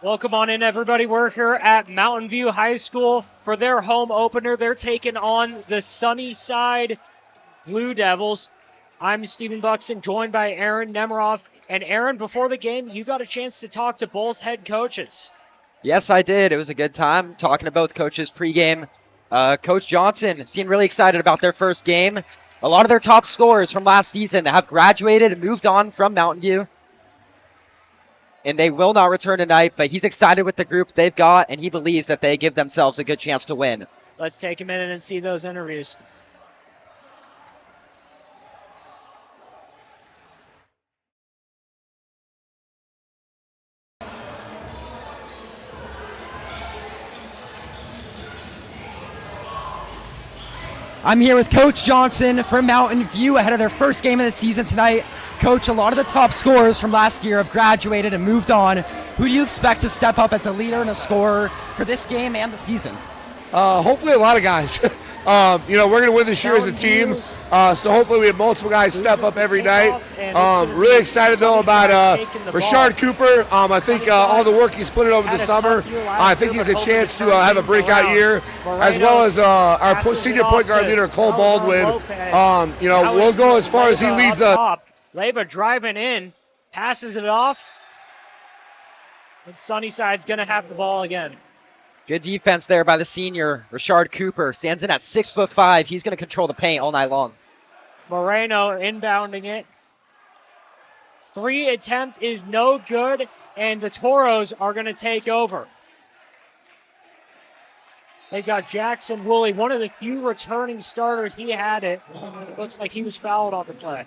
Welcome on in, everybody. We're here at Mountain View High School for their home opener. They're taking on the Sunnyside Blue Devils. I'm Stephen Buxton, joined by Aaron Nemiroff. And Aaron, before the game, you got a chance to talk to both head coaches. Yes, I did. It was a good time talking to both coaches pregame. Coach Johnson seemed really excited about their first game. A lot of their top scorers from last season have graduated and moved on from Mountain View. And they will not return tonight, but he's excited with the group they've got, and he believes that they give themselves a good chance to win. Let's take a minute and see those interviews. I'm here with Coach Johnson from Mountain View ahead of their first game of the season tonight. Coach, a lot of the top scorers from last year have graduated and moved on. Who do you expect to step up as a leader and a scorer for this game and the season? Hopefully a lot of guys. We're going to win this year as a team. So hopefully we have multiple guys step up every night. Really excited, though, about Rashard Cooper. I think all the work he's put in over the summer, I think he's a chance to have a breakout year, as well as our senior point guard leader, Cole Baldwin. We'll go as far as he leads us. Leyva driving in, passes it off, and Sunnyside's going to have the ball again. Good defense there by the senior, Rashard Cooper. Stands in at 6'5". He's going to control the paint all night long. Moreno inbounding it. Three attempt is no good, and the Toros are going to take over. They got Jackson Woolley, one of the few returning starters. He had it. Looks like he was fouled off the play.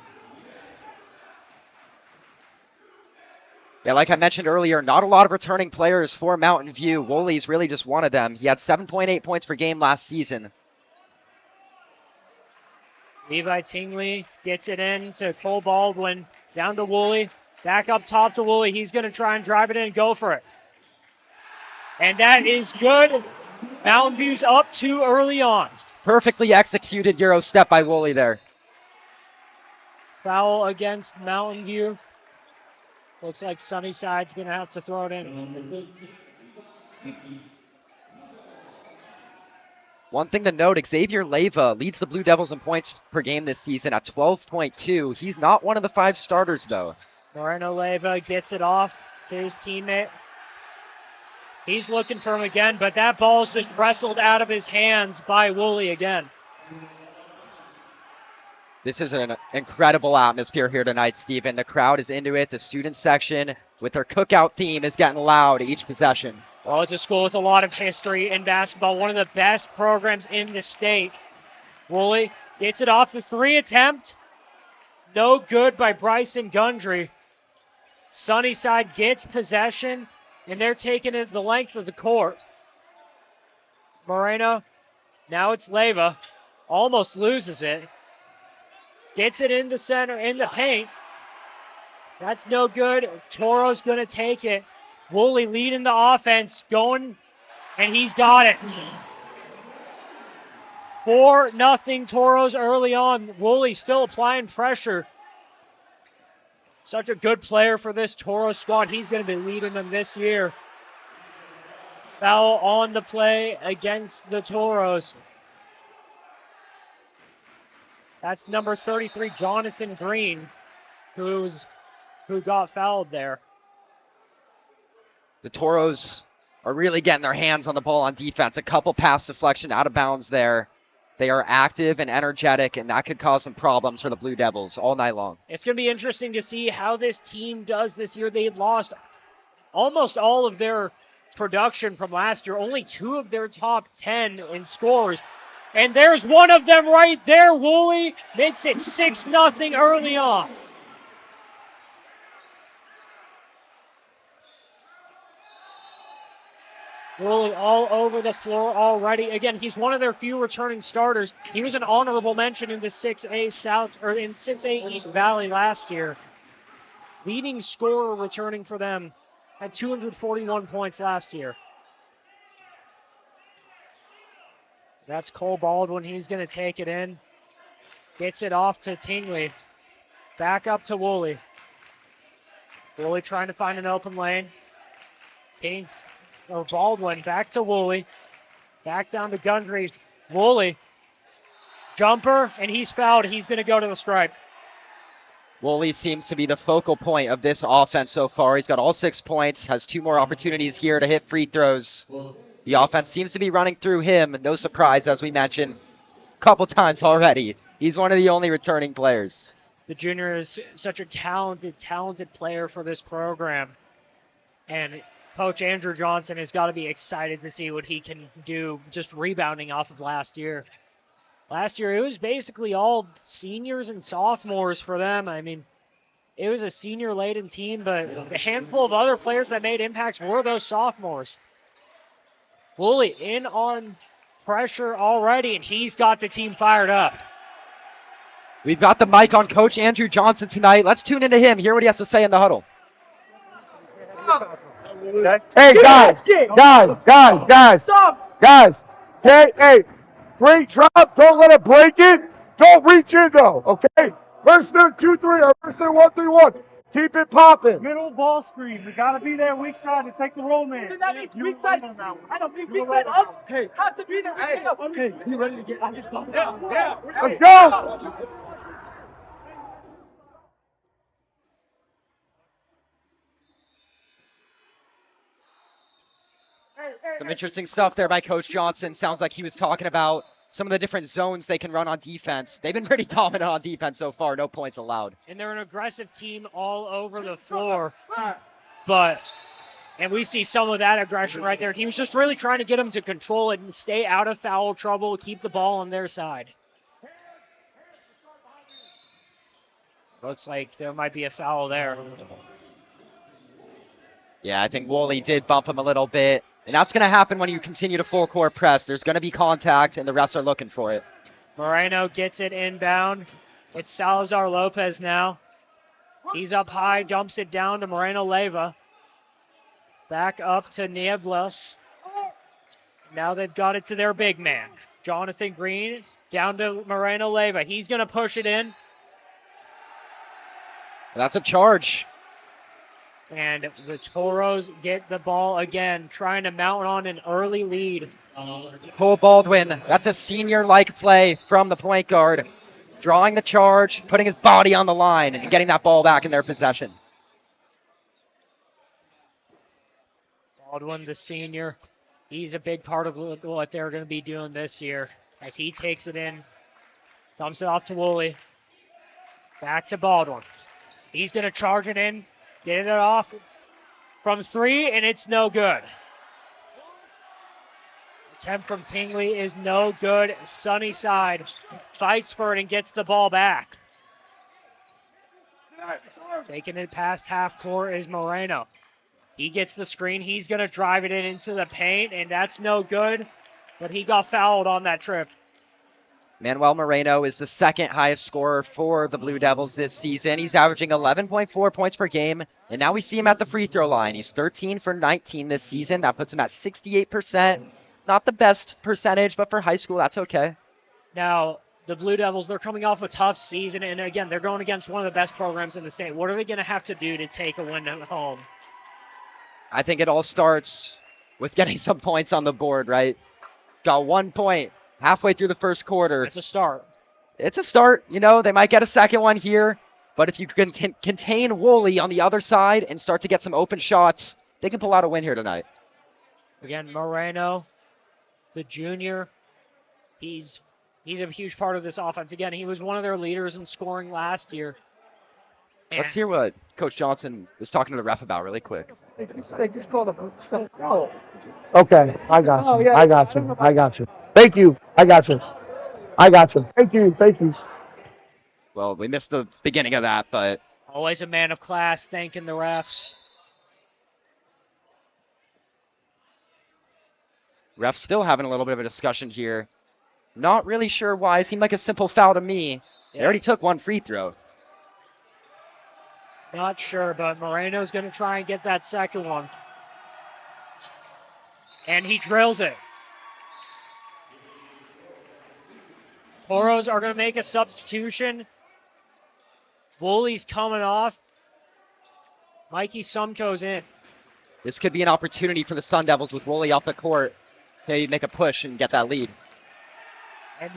Yeah, like I mentioned earlier, not a lot of returning players for Mountain View. Woolley's really just one of them. He had 7.8 points per game last season. Levi Tingley gets it in to Cole Baldwin. Down to Woolley. Back up top to Woolley. He's going to try and drive it in and go for it. And that is good. Mountain View's up too early on. Perfectly executed Euro step by Woolley there. Foul against Mountain View. Looks like Sunnyside's going to have to throw it in. One thing to note, Xavier Leyva leads the Blue Devils in points per game this season at 12.2. He's not one of the 5 starters, though. Moreno Leyva gets it off to his teammate. He's looking for him again, but that ball's just wrestled out of his hands by Woolley again. This is an incredible atmosphere here tonight, Stephen. The crowd is into it. The student section with their cookout theme is getting loud each possession. Well, it's a school with a lot of history in basketball, one of the best programs in the state. Woolley gets it off the 3 attempt. No good by Bryson Gundry. Sunnyside gets possession, and they're taking it the length of the court. Moreno, now it's Leyva, almost loses it. Gets it in the center, in the paint. That's no good. Toros going to take it. Woolley leading the offense, going, and he's got it. 4-0 Toros early on. Woolley still applying pressure. Such a good player for this Toros squad. He's going to be leading them this year. Foul on the play against the Toros. That's number 33, Jonathan Green, who got fouled there. The Toros are really getting their hands on the ball on defense. A couple pass deflection out of bounds there. They are active and energetic, and that could cause some problems for the Blue Devils all night long. It's going to be interesting to see how this team does this year. They've lost almost all of their production from last year. Only 2 of their top 10 in scores. And there's one of them right there. Woolley makes it 6-0 early on. Woolley all over the floor already. Again, he's one of their few returning starters. He was an honorable mention in the 6A South or in 6A East Valley last year. Leading scorer returning for them at 241 points last year. That's Cole Baldwin. He's going to take it in. Gets it off to Tingley. Back up to Woolley. Woolley trying to find an open lane. King or Baldwin back to Woolley. Back down to Gundry. Woolley. Jumper, and he's fouled. He's going to go to the stripe. Woolley seems to be the focal point of this offense so far. He's got all 6 points, has 2 more opportunities here to hit free throws. The offense seems to be running through him. No surprise, as we mentioned a couple times already. He's one of the only returning players. The junior is such a talented player for this program. And Coach Andrew Johnson has got to be excited to see what he can do just rebounding off of last year. Last year, it was basically all seniors and sophomores for them. I mean, it was a senior-laden team, but a handful of other players that made impacts were those sophomores. Woolley in on pressure already, and he's got the team fired up. We've got the mic on Coach Andrew Johnson tonight. Let's tune into him, hear what he has to say in the huddle. Hey, guys. Hey, great drop. Don't let it break it. Don't reach in, though, okay? First there, 2-3, or first there, 1-3-1. Keep it popping. Middle ball screen. We gotta be there weak side to take the roll, man. That means weak side. I don't mean weak side up. Hey, Have to be there. hey, you ready to get? Yeah. Let's go. Some interesting stuff there by Coach Johnson. Sounds like he was talking about some of the different zones they can run on defense. They've been pretty dominant on defense so far. No points allowed. And they're an aggressive team all over the floor. And we see some of that aggression right there. He was just really trying to get them to control it and stay out of foul trouble, keep the ball on their side. Looks like there might be a foul there. Yeah, I think Woolley did bump him a little bit. And that's going to happen when you continue to full court press. There's going to be contact, and the refs are looking for it. Moreno gets it inbound. It's Salazar Lopez now. He's up high, dumps it down to Moreno Leyva. Back up to Nieblas. Now they've got it to their big man. Jonathan Green down to Moreno Leyva. He's going to push it in. That's a charge. And the Toros get the ball again, trying to mount on an early lead. Cole Baldwin, that's a senior-like play from the point guard. Drawing the charge, putting his body on the line, and getting that ball back in their possession. Baldwin, the senior, he's a big part of what they're going to be doing this year. As he takes it in, dumps it off to Woolley. Back to Baldwin. He's going to charge it in. Getting it off from 3, and it's no good. Attempt from Tingley is no good. Sunnyside fights for it and gets the ball back. Taking it past half court is Moreno. He gets the screen. He's going to drive it in into the paint, and that's no good. But he got fouled on that trip. Manuel Moreno is the second highest scorer for the Blue Devils this season. He's averaging 11.4 points per game, and now we see him at the free throw line. He's 13 for 19 this season. That puts him at 68%. Not the best percentage, but for high school, that's okay. Now, the Blue Devils, they're coming off a tough season, and again, they're going against one of the best programs in the state. What are they going to have to do to take a win at home? I think it all starts with getting some points on the board, right? Got 1 point halfway through the first quarter. It's a start. It's a start. You know, they might get a second one here, but if you can contain Woolley on the other side and start to get some open shots, they can pull out a win here tonight. Again, Moreno, the junior, he's a huge part of this offense. Again, he was one of their leaders in scoring last year. Let's hear what Coach Johnson is talking to the ref about really quick. They just called a foul. Okay, I got you. Thank you. I got you. Thank you. Well, we missed the beginning of that, but Always a man of class, thanking the refs. refs still having a little bit of a discussion here. Not really sure why. It seemed like a simple foul to me. They already took one free throw. Not sure, but Moreno's going to try and get that second one. And he drills it. Toros are going to make a substitution. Woolley's coming off. Mikey Sumko's in. This could be an opportunity for the Sun Devils with Woolley off the court. They make a push and get that lead. And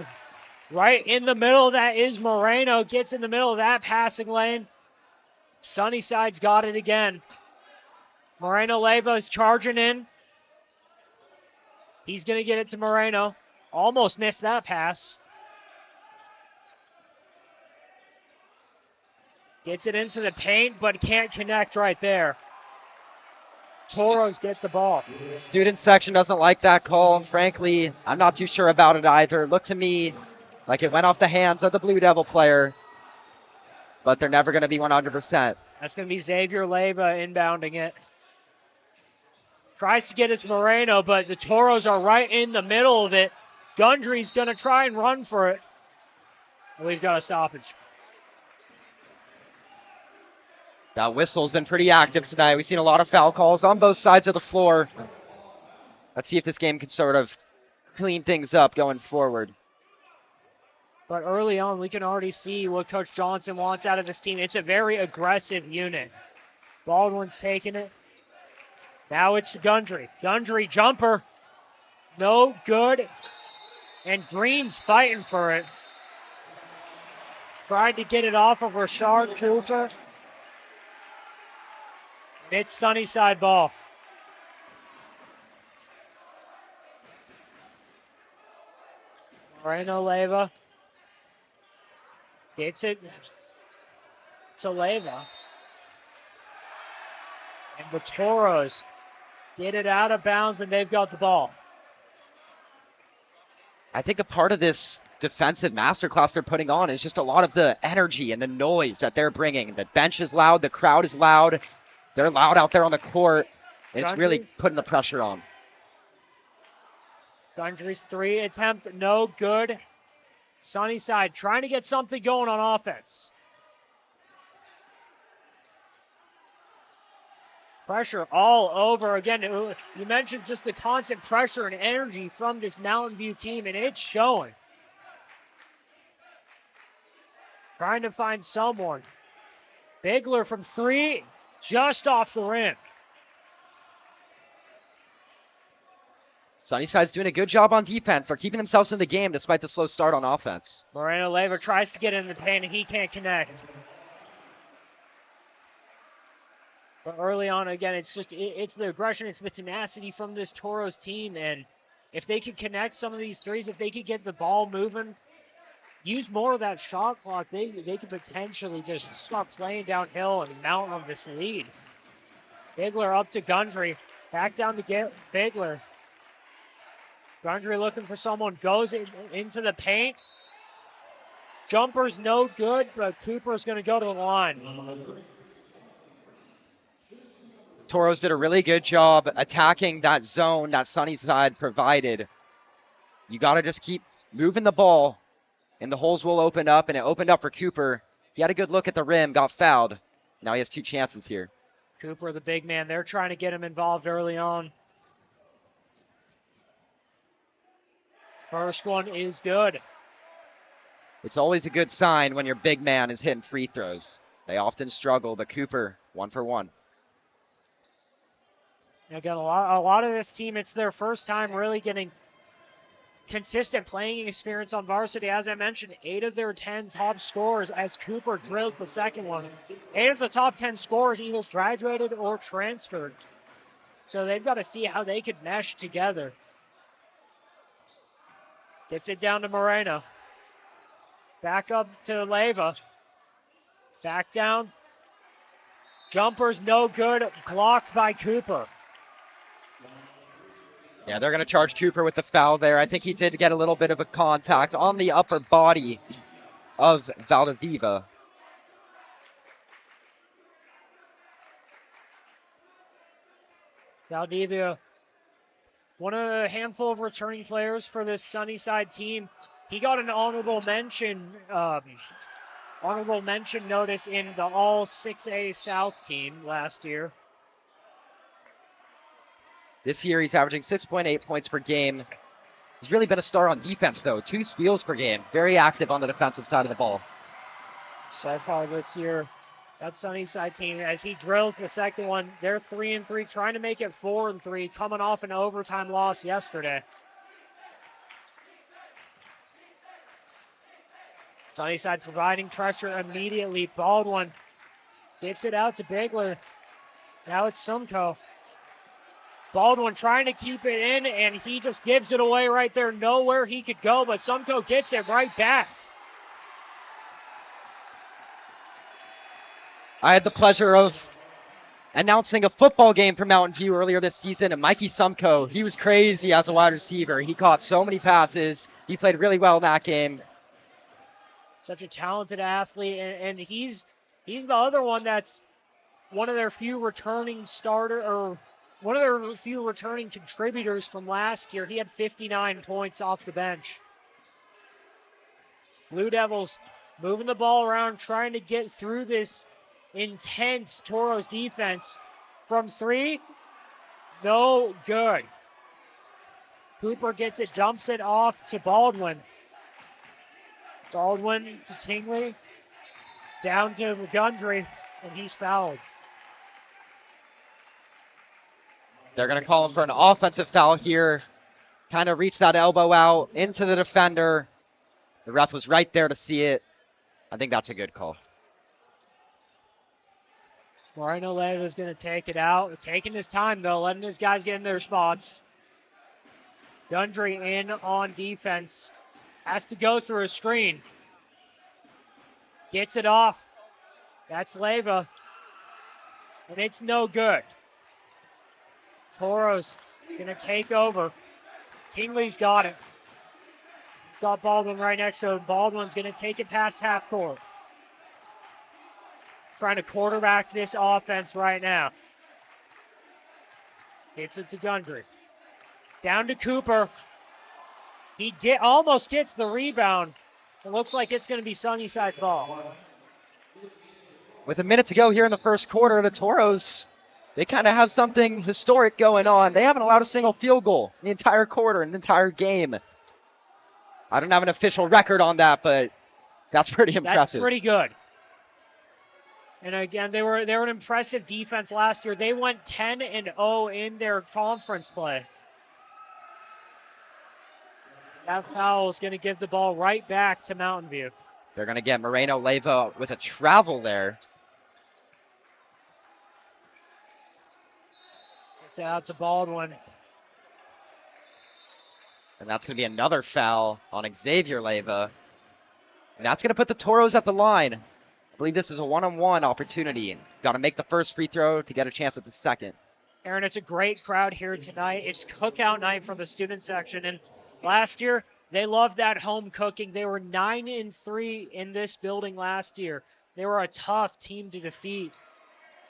right in the middle of that is Moreno. Gets in the middle of that passing lane. Sunnyside's got it again. Moreno Leyva is charging in. He's going to get it to Moreno. Almost missed that pass. Gets it into the paint, but can't connect right there. Toros gets the ball. Student section doesn't like that call. Frankly, I'm not too sure about it either. Looked to me like it went off the hands of the Blue Devil player, but they're never going to be 100%. That's going to be Xavier Leyva inbounding it. Tries to get it to Moreno, but the Toros are right in the middle of it. Gundry's going to try and run for it. We've got a stoppage. That whistle's been pretty active tonight. We've seen a lot of foul calls on both sides of the floor. Let's see if this game can sort of clean things up going forward. But early on, we can already see what Coach Johnson wants out of this team. It's a very aggressive unit. Baldwin's taking it. Now it's Gundry. Gundry jumper. No good. And Green's fighting for it. Tried to get it off of Rashard Cooper. It's Sunnyside ball. Moreno Leyva. Gets it to Leyva. And the Toros get it out of bounds, and they've got the ball. I think a part of this defensive masterclass they're putting on is just a lot of the energy and the noise that they're bringing. The bench is loud. The crowd is loud. They're loud out there on the court. And it's really putting the pressure on. Gundry's three attempt, no good. Sunnyside trying to get something going on offense. Pressure all over. Again, you mentioned just the constant pressure and energy from this Mountain View team, and it's showing. Trying to find someone. Bigler from three, just off the rim. Sunnyside's doing a good job on defense. They're keeping themselves in the game despite the slow start on offense. Moreno Leyva tries to get in the paint, and he can't connect. But early on, again, it's the aggression, it's the tenacity from this Toros team. And if they could connect some of these threes, if they could get the ball moving, use more of that shot clock, they could potentially just start playing downhill and mount on this lead. Bigler up to Gundry. Back down to get Bigler. Gundry looking for someone, goes into the paint. Jumper's no good, but Cooper's going to go to the line. Toros did a really good job attacking that zone that Sunnyside provided. You got to just keep moving the ball, and the holes will open up, and it opened up for Cooper. He had a good look at the rim, got fouled. Now he has two chances here. Cooper, the big man, they're trying to get him involved early on. First one is good. It's always a good sign when your big man is hitting free throws. They often struggle, but Cooper, 1 for 1. Again, a lot of this team, it's their first time really getting consistent playing experience on varsity. As I mentioned, 8 of their 10 top scorers, as Cooper drills the second one, 8 of the top 10 scorers either graduated or transferred. So they've got to see how they could mesh together. Gets it down to Moreno. Back up to Leyva. Back down. Jumper's no good. Blocked by Cooper. Yeah, they're going to charge Cooper with the foul there. I think he did get a little bit of a contact on the upper body of Valdivia. Valdivia, one of a handful of returning players for this Sunnyside team. He got an honorable mention notice in the All 6A South team last year. This year, he's averaging 6.8 points per game. He's really been a star on defense, though. 2 steals per game. Very active on the defensive side of the ball. So far this year, That Sunnyside team, as he drills the second one, they're 3-3, trying to make it 4-3, coming off an overtime loss yesterday. Sunnyside providing pressure immediately. Baldwin gets it out to Bigler. Now it's Sumko. Baldwin trying to keep it in, and he just gives it away right there. Nowhere he could go, but Sumko gets it right back. I had the pleasure of announcing a football game for Mountain View earlier this season, and Mikey Sumko, he was crazy as a wide receiver. He caught so many passes. He played really well in that game. Such a talented athlete, and he's the other one that's one of their few returning one of their few returning contributors from last year. He had 59 points off the bench. Blue Devils moving the ball around, trying to get through this intense Toros defense. From 3, no good. Cooper gets it, dumps it off to Baldwin. Baldwin to Tingley, down to Gundry, and he's fouled. They're going to call him for an offensive foul here. Kind of reached that elbow out into the defender. The ref was right there to see it. I think that's a good call. Moreno Leyva is going to take it out. Taking his time, though, letting his guys get in their spots. Gundry in on defense. Has to go through a screen. Gets it off. That's Leyva. And it's no good. Toros going to take over. Tingley's got it. Got Baldwin right next to him. Baldwin's going to take it past half court. Trying to quarterback this offense right now. Hits it to Gundry. Down to Cooper. He almost gets the rebound. It looks like it's going to be Sunnyside's ball. With a minute to go here in the first quarter, the Toros, they kind of have something historic going on. They haven't allowed a single field goal in the entire quarter, in the entire game. I don't have an official record on that, but that's pretty impressive. That's pretty good. And again, they were an impressive defense last year. They went 10-0 in their conference play. That foul is going to give the ball right back to Mountain View. They're going to get Moreno Leyva with a travel there. It's out to Baldwin. And that's going to be another foul on Xavier Leyva. And that's going to put the Toros at the line. I believe this is a one-on-one opportunity. Got to make the first free throw to get a chance at the second. Aaron, it's a great crowd here tonight. It's cookout night from the student section. And last year, they loved that home cooking. They were 9-3 in this building last year. They were a tough team to defeat.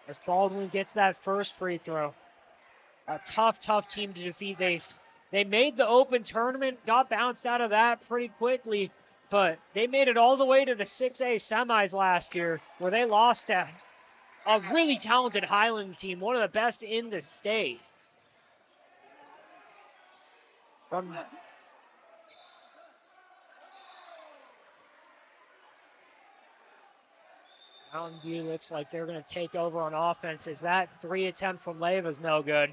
As Baldwin gets that first free throw. A tough team to defeat. They made the open tournament, got bounced out of that pretty quickly, but they made it all the way to the 6A semis last year, where they lost to a really talented Highland team, one of the best in the state. Mountain View looks like they're going to take over on offense, as that 3 attempt from Leyva is no good.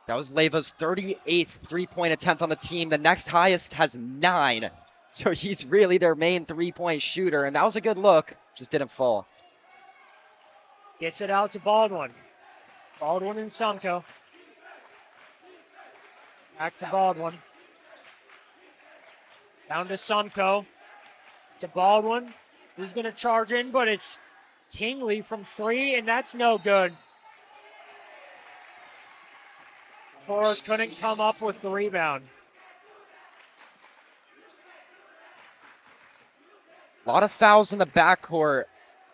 That was Leyva's 38th three-point attempt on the team. The next highest has 9. So he's really their main three-point shooter. And that was a good look. Just didn't fall. Gets it out to Baldwin. Baldwin and Sumko. Back to Baldwin. Down to Sumko. To Baldwin. He's going to charge in, but it's Tingley from 3, and that's no good. Toros couldn't come up with the rebound. A lot of fouls in the backcourt.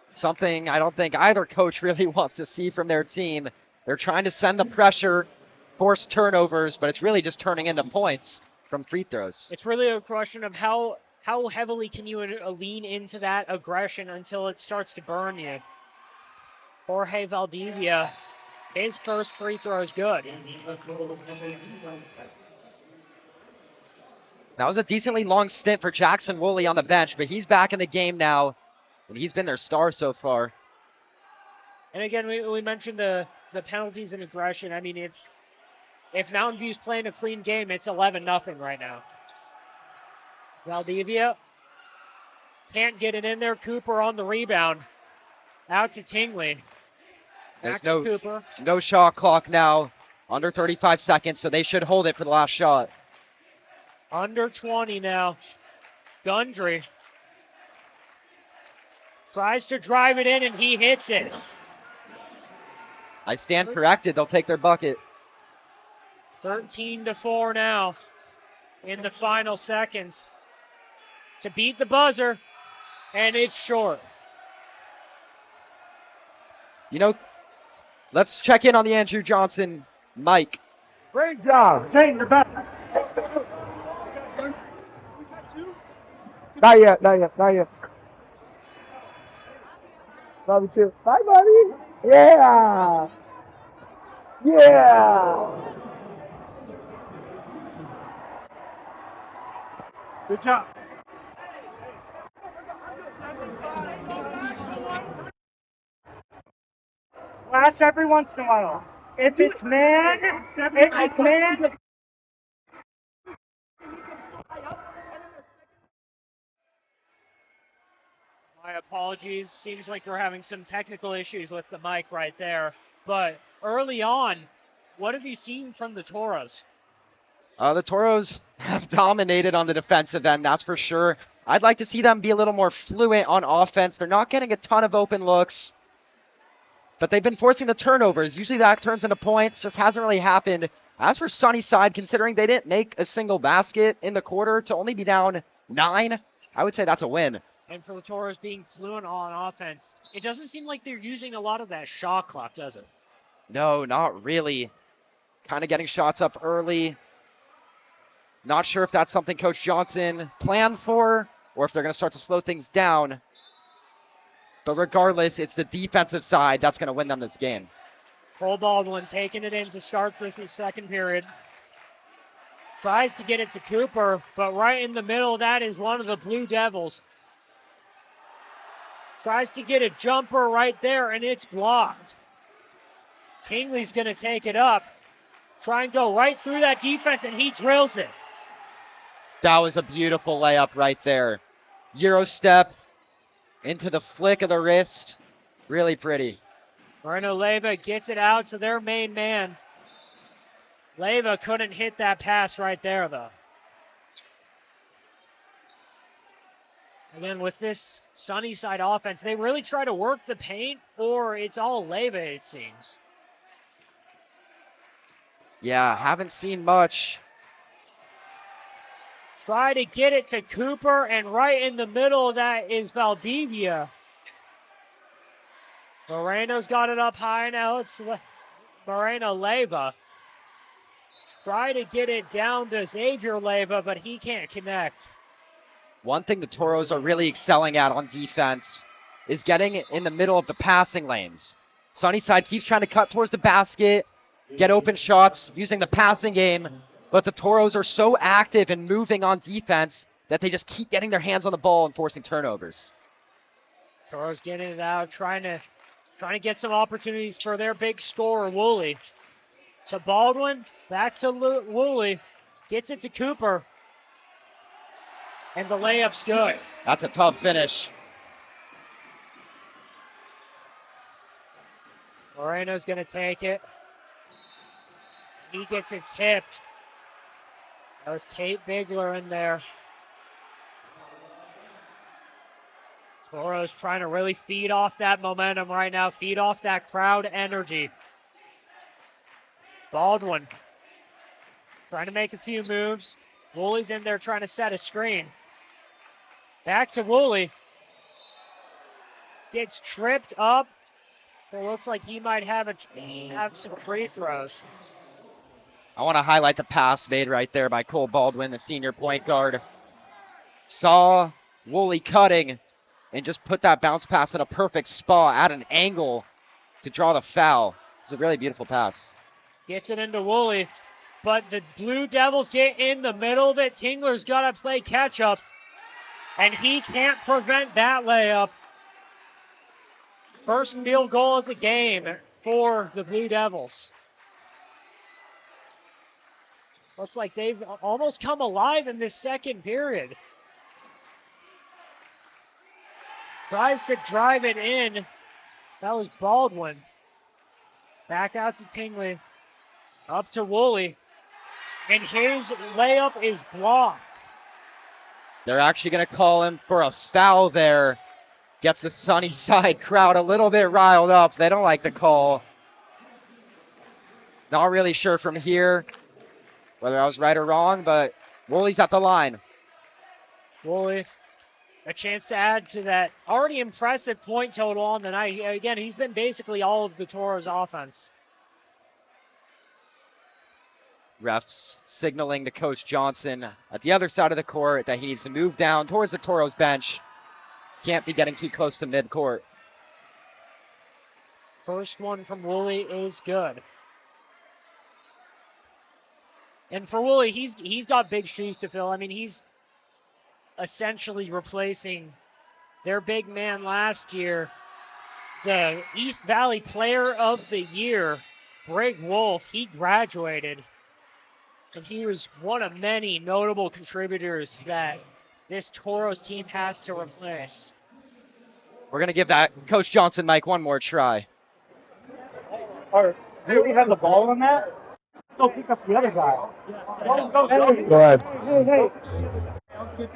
Something I don't think either coach really wants to see from their team. They're trying to send the pressure, force turnovers, but it's really just turning into points from free throws. It's really a question of how heavily can you lean into that aggression until it starts to burn you. Jorge Valdivia, his first free throw is good. That was a decently long stint for Jackson Woolley on the bench, but he's back in the game now, and he's been their star so far. And again, we mentioned the penalties and aggression. I mean, if Mountain View's playing a clean game, it's 11-0 right now. Valdivia can't get it in there. Cooper on the rebound. Out to Tingley. There's to Cooper. no shot clock now. Under 35 seconds, so they should hold it for the last shot. Under 20 now. Gundry tries to drive it in, and he hits it. I stand corrected. They'll take their bucket. 13-4 now in the final seconds to beat the buzzer, and it's short. You know, let's check in on the Andrew Johnson mic. Great job. Change the back. Not yet. Love you too. Bye, buddy. Yeah. Good job. Flash every once in a while. If it's man. My apologies. Seems like we're having some technical issues with the mic right there. But early on, what have you seen from the Toros? The Toros have dominated on the defensive end, that's for sure. I'd like to see them be a little more fluent on offense. They're not getting a ton of open looks, but they've been forcing the turnovers. Usually that turns into points, just hasn't really happened. As for Sunnyside, considering they didn't make a single basket in the quarter, to only be down 9, I would say that's a win. And for the Toros being fluent on offense, it doesn't seem like they're using a lot of that shot clock, does it? No, not really. Kind of getting shots up early. Not sure if that's something Coach Johnson planned for or if they're going to start to slow things down. But regardless, it's the defensive side that's going to win them this game. Cole Baldwin taking it in to start the second period. Tries to get it to Cooper, but right in the middle, that is one of the Blue Devils. Tries to get a jumper right there, and it's blocked. Tingley's going to take it up. Try and go right through that defense, and he drills it. That was a beautiful layup right there. Euro step into the flick of the wrist. Really pretty. Moreno Leyva gets it out to their main man. Leyva couldn't hit that pass right there, though. Again, with this Sunnyside offense, they really try to work the paint, or it's all Leyva, it seems. Yeah, haven't seen much. Try to get it to Cooper, and right in the middle of that is Valdivia. Moreno's got it up high now. It's Moreno Leyva. Try to get it down to Xavier Leyva, but he can't connect. One thing the Toros are really excelling at on defense is getting in the middle of the passing lanes. Sunnyside keeps trying to cut towards the basket, get open shots using the passing game, but the Toros are so active and moving on defense that they just keep getting their hands on the ball and forcing turnovers. Toros getting it out, trying to get some opportunities for their big scorer, Woolley. To Baldwin, back to Woolley, gets it to Cooper, and the layup's good. That's a tough finish. Moreno's going to take it. He gets it tipped. That was Tate Bigler in there. Toros trying to really feed off that momentum right now, feed off that crowd energy. Baldwin trying to make a few moves. Woolley's in there trying to set a screen. Back to Woolley. Gets tripped up. It looks like he might have some free throws. I want to highlight the pass made right there by Cole Baldwin, the senior point guard. Saw Woolley cutting and just put that bounce pass in a perfect spot at an angle to draw the foul. It's a really beautiful pass. Gets it into Woolley. but the Blue Devils get in the middle of it. Tingler's got to play catch up, and he can't prevent that layup. First field goal of the game for the Blue Devils. Looks like they've almost come alive in this second period. Tries to drive it in. That was Baldwin. Back out to Tingley. Up to Woolley. And his layup is blocked. They're actually going to call him for a foul there. Gets the Sunnyside crowd a little bit riled up. They don't like the call. Not really sure from here whether I was right or wrong, but Woolley's at the line. Woolley, a chance to add to that already impressive point total on the night. Again, he's been basically all of the Toros offense. Refs signaling to Coach Johnson at the other side of the court that he needs to move down towards the Toros bench. Can't be getting too close to midcourt. First one from Woolley is good. And for Woolley, he's got big shoes to fill. I mean, he's essentially replacing their big man last year, the East Valley Player of the Year, Brig Wolf. He graduated, and he was one of many notable contributors that this Toros team has to replace. We're going to give that Coach Johnson mic one more try. Or do we have the ball on that? Go pick up the other guy. Go ahead. Hey.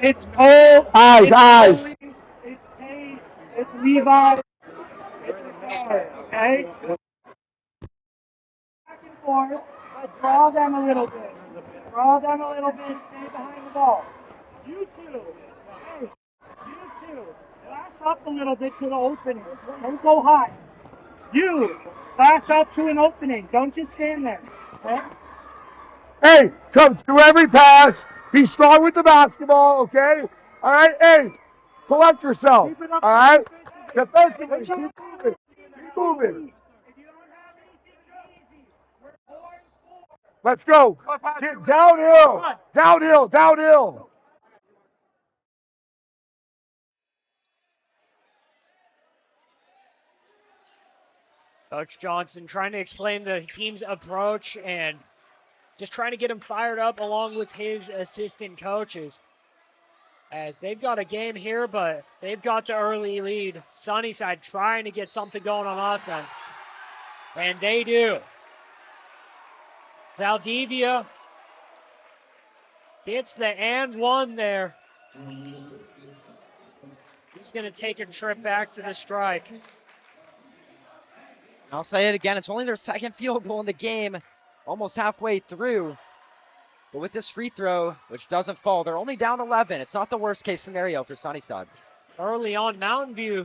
It's Cole. Eyes. It's Tate. It's Levi. It's Ricard. Okay? Back and forth. But draw them a little bit. Draw them a little bit. Stay behind the ball. You two. Hey. You two. Flash up a little bit to the opening. Don't go high. You. Flash up to an opening. Don't just stand there. Okay? Hey, come through every pass. Be strong with the basketball, okay? All right, hey, collect yourself. All right? Defensively, keep moving. Keep moving. Let's go. Get downhill. Downhill. Downhill. Coach Johnson trying to explain the team's approach and just trying to get him fired up along with his assistant coaches. As they've got a game here, but they've got the early lead. Sunnyside trying to get something going on offense. And they do. Valdivia gets the and one there. He's going to take a trip back to the strike. I'll say it again, it's only their second field goal in the game, almost halfway through. But with this free throw, which doesn't fall, they're only down 11. It's not the worst case scenario for Sunnyside. Early on, Mountain View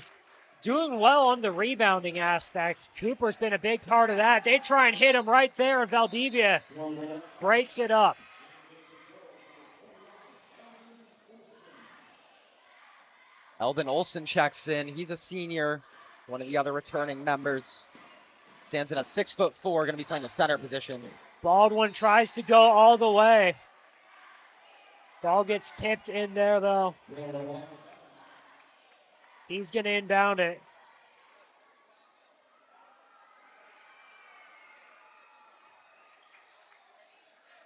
doing well on the rebounding aspect. Cooper's been a big part of that. They try and hit him right there, and Valdivia breaks it up. Eldon Olson checks in. He's a senior, one of the other returning members. Stands in a 6'4", going to be playing the center position. Baldwin tries to go all the way. Ball gets tipped in there, though. He's going to inbound it.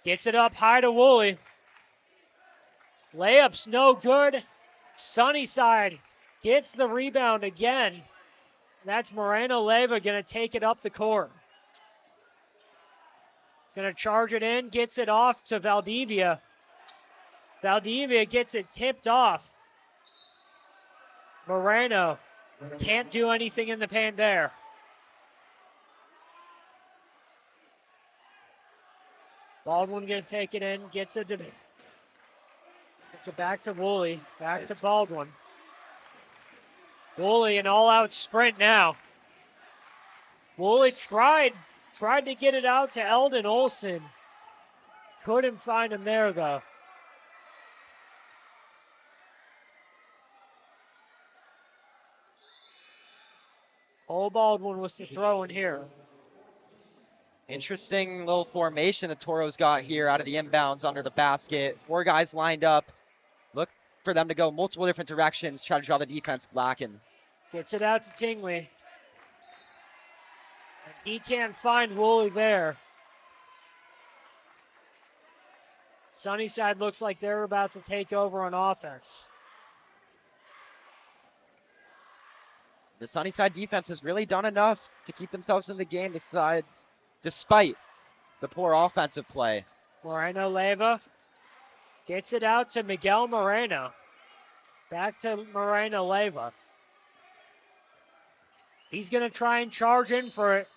Gets it up high to Woolley. Layup's no good. Sunnyside gets the rebound again. That's Moreno Leyva going to take it up the court. Going to charge it in, gets it off to Valdivia. Valdivia gets it tipped off. Moreno can't do anything in the paint there. Baldwin going to take it in, gets it back to Woolley, back to Baldwin. Woolley an all-out sprint now. Woolley tried to get it out to Eldon Olson. Couldn't find him there, though. Cole Baldwin was the throw in here. Interesting little formation the Toros got here out of the inbounds under the basket. 4 guys lined up. Look for them to go multiple different directions, try to draw the defense lacking. Gets it out to Tingley. And he can't find Woolley there. Sunnyside looks like they're about to take over on offense. The Sunnyside defense has really done enough to keep themselves in the game despite the poor offensive play. Moreno Leyva gets it out to Miguel Moreno. Back to Moreno Leyva. He's going to try and charge in for it.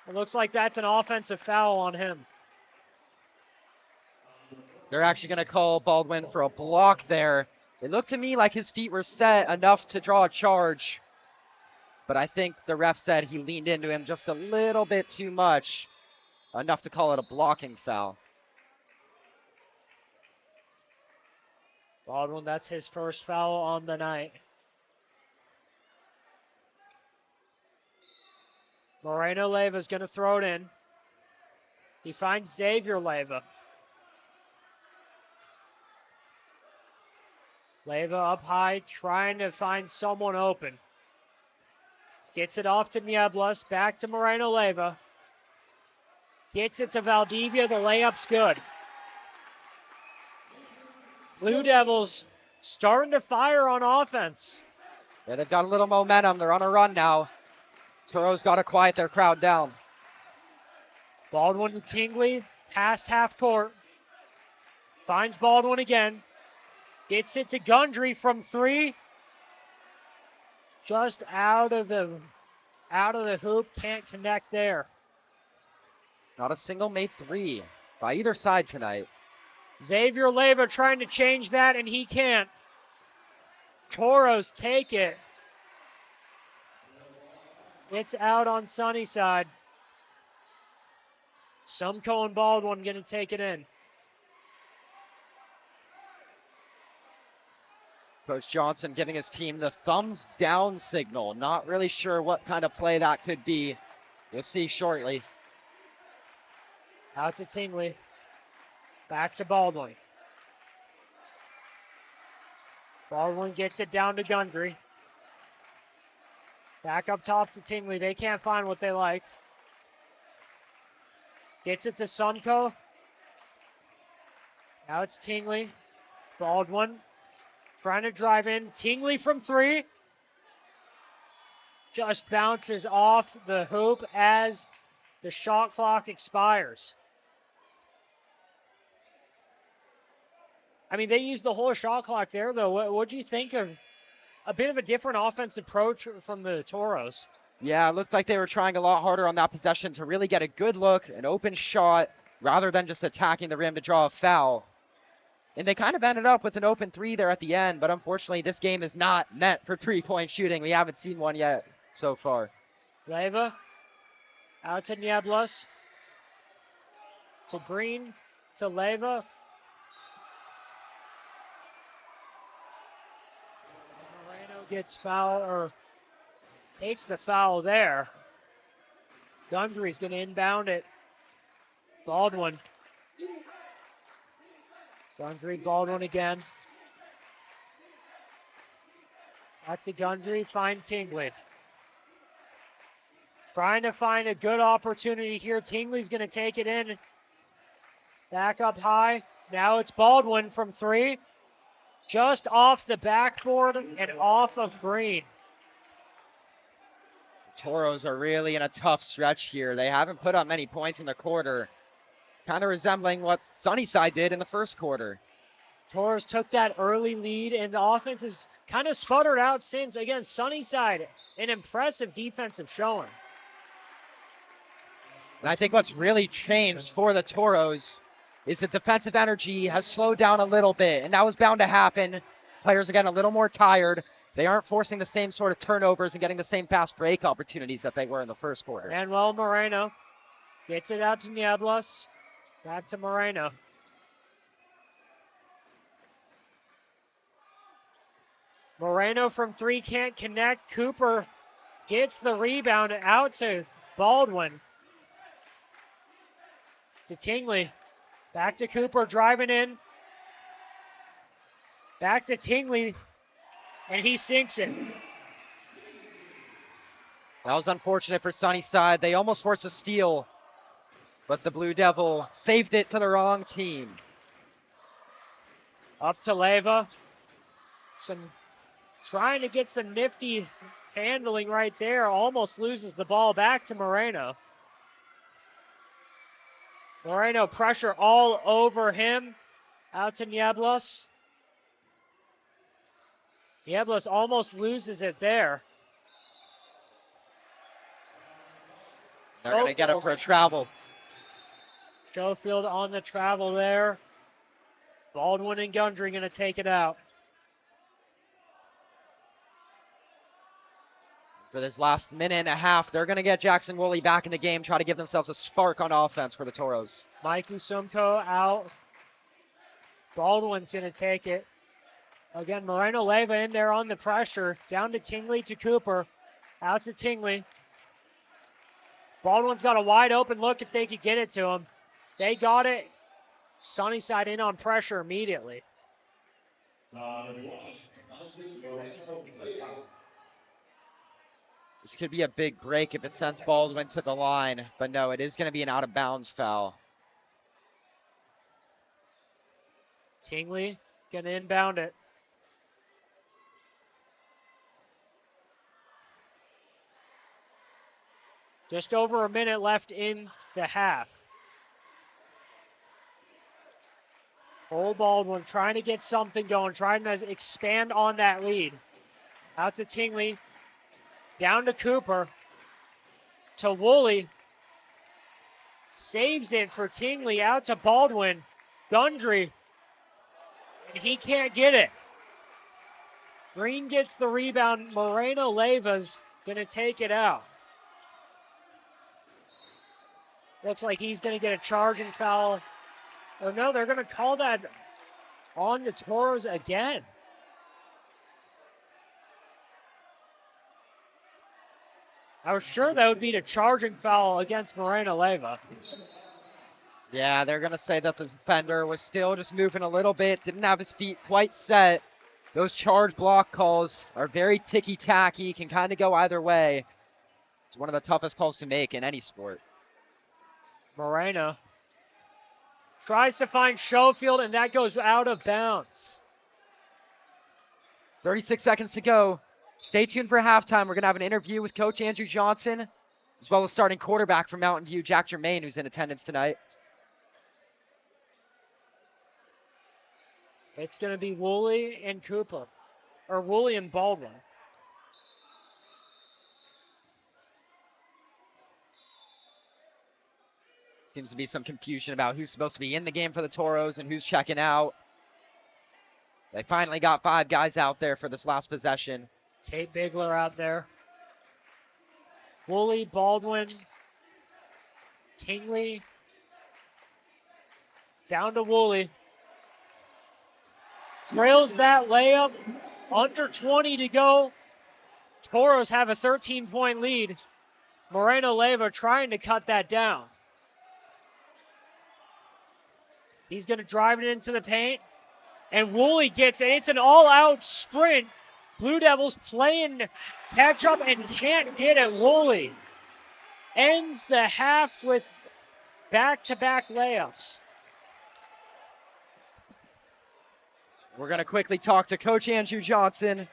It looks like that's an offensive foul on him. They're actually going to call Baldwin for a block there. It looked to me like his feet were set enough to draw a charge. But I think the ref said he leaned into him just a little bit too much. Enough to call it a blocking foul. Baldwin, that's his first foul on the night. Moreno Leyva is going to throw it in. He finds Xavier Leyva. Leyva up high, trying to find someone open. Gets it off to Nieblas, back to Moreno Leyva. Gets it to Valdivia, the layup's good. Blue Devils starting to fire on offense. Yeah, they've got a little momentum. They're on a run now. Toros got to quiet their crowd down. Baldwin to Tingley, past half court. Finds Baldwin again. Gets it to Gundry from 3. Just out of the hoop, can't connect there. Not a single made 3 by either side tonight. Xavier Leyva trying to change that, and he can't. Toros take it. It's out on Sunnyside. Sumko and Baldwin going to take it in. Coach Johnson giving his team the thumbs down signal. Not really sure what kind of play that could be. You'll see shortly. Out to Tingley. Back to Baldwin. Baldwin gets it down to Gundry. Back up top to Tingley. They can't find what they like. Gets it to Sunko. Now it's Tingley. Baldwin trying to drive in. Tingley from 3. Just bounces off the hoop as the shot clock expires. I mean, they used the whole shot clock there, though. What do you think of a bit of a different offensive approach from the Toros? Yeah, it looked like they were trying a lot harder on that possession to really get a good look, an open shot, rather than just attacking the rim to draw a foul. And they kind of ended up with an open 3 there at the end, but unfortunately this game is not meant for 3-point shooting. We haven't seen one yet so far. Leyva out to Nieblas. To Green, to Leyva. Moreno gets foul, or takes the foul there. Gundry's going to inbound it. Baldwin. Gundry, Baldwin again. That's a Gundry, find Tingley. Trying to find a good opportunity here. Tingley's going to take it in. Back up high. Now it's Baldwin from 3. Just off the backboard and off of Green. Toros are really in a tough stretch here. They haven't put up many points in the quarter. Kind of resembling what Sunnyside did in the first quarter. Toros took that early lead, and the offense has kind of sputtered out since. Again, Sunnyside, an impressive defensive showing. And I think what's really changed for the Toros is the defensive energy has slowed down a little bit, and that was bound to happen. Players are getting a little more tired. They aren't forcing the same sort of turnovers and getting the same fast break opportunities that they were in the first quarter. Manuel Moreno gets it out to Nieblas. Back to Moreno. Moreno from 3 can't connect. Cooper gets the rebound out to Baldwin. to Tingley. Back to Cooper, driving in. Back to Tingley, and he sinks it. That was unfortunate for Sunnyside. They almost forced a steal, but the Blue Devil saved it to the wrong team. Up to Leyva. Trying to get some nifty handling right there. Almost loses the ball back to Moreno. Moreno pressure all over him. Out to Nieblas. Nieblas almost loses it there. They're going to get it for a travel. Schofield on the travel there. Baldwin and Gundry going to take it out. For this last minute and a half, they're going to get Jackson Woolley back in the game, try to give themselves a spark on offense for the Toros. Mikey Sumko out. Baldwin's going to take it. Again, Moreno Leyva in there on the pressure. Down to Tingley to Cooper. Out to Tingley. Baldwin's got a wide open look if they could get it to him. They got it. Sunnyside in on pressure immediately. This could be a big break if it sends Baldwin to the line, but no, it is going to be an out-of-bounds foul. Tingley going to inbound it. Just over a minute left in the half. Cole Baldwin trying to get something going, trying to expand on that lead. Out to Tingley. Down to Cooper. To Woolley. Saves it for Tingley. Out to Baldwin. Gundry. And he can't get it. Green gets the rebound. Moreno Leyva's going to take it out. Looks like he's going to get a charging foul. Or no, they're going to call that on the Toros again. I was sure that would be the charging foul against Moreno Leyva. Yeah, they're going to say that the defender was still just moving a little bit, didn't have his feet quite set. Those charge block calls are very ticky-tacky, can kind of go either way. It's one of the toughest calls to make in any sport. Moreno tries to find Schofield, and that goes out of bounds. 36 seconds to go. Stay tuned for halftime. We're going to have an interview with Coach Andrew Johnson, as well as starting quarterback from Mountain View, Jack Germain, who's in attendance tonight. It's going to be Woolley and Cooper, or Woolley and Baldwin. Seems to be some confusion about who's supposed to be in the game for the Toros and who's checking out. They finally got 5 guys out there for this last possession. Tate Bigler out there. Woolley, Baldwin, Tingley. Down to Woolley. Trails that layup. Under 20 to go. Toros have a 13-point lead. Moreno Leyva trying to cut that down. He's going to drive it into the paint. And Woolley gets it. It's an all-out sprint. Blue Devils playing catch up and can't get it. Woolley ends the half with back-to-back layups. We're going to quickly talk to Coach Andrew Johnson.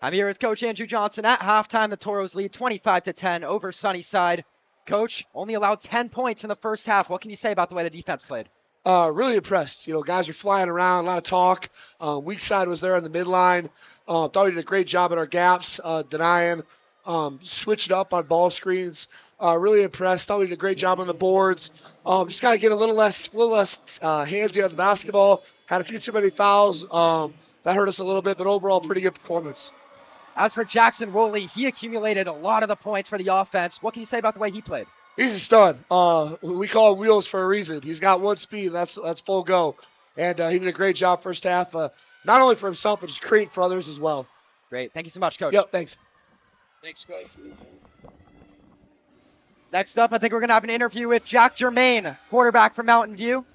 I'm here with Coach Andrew Johnson. At halftime, the Toros lead 25-10 over Sunnyside. Coach, only allowed 10 points in the first half. What can you say about the way the defense played? Really impressed. Guys are flying around, a lot of talk. Weak side was there on the midline. Thought we did a great job at our gaps, denying, switched up on ball screens. Really impressed. Thought we did a great job on the boards. Just got to get a little less handsy on the basketball. Had a few too many fouls. That hurt us a little bit, but overall, pretty good performance. As for Jackson Woolley, he accumulated a lot of the points for the offense. What can you say about the way he played? He's a stud. We call him Wheels for a reason. He's got one speed. That's full go. And he did a great job first half, not only for himself, but just creating for others as well. Great. Thank you so much, Coach. Yep, thanks. Thanks, guys. Next up, I think we're going to have an interview with Jack Germain, quarterback from Mountain View.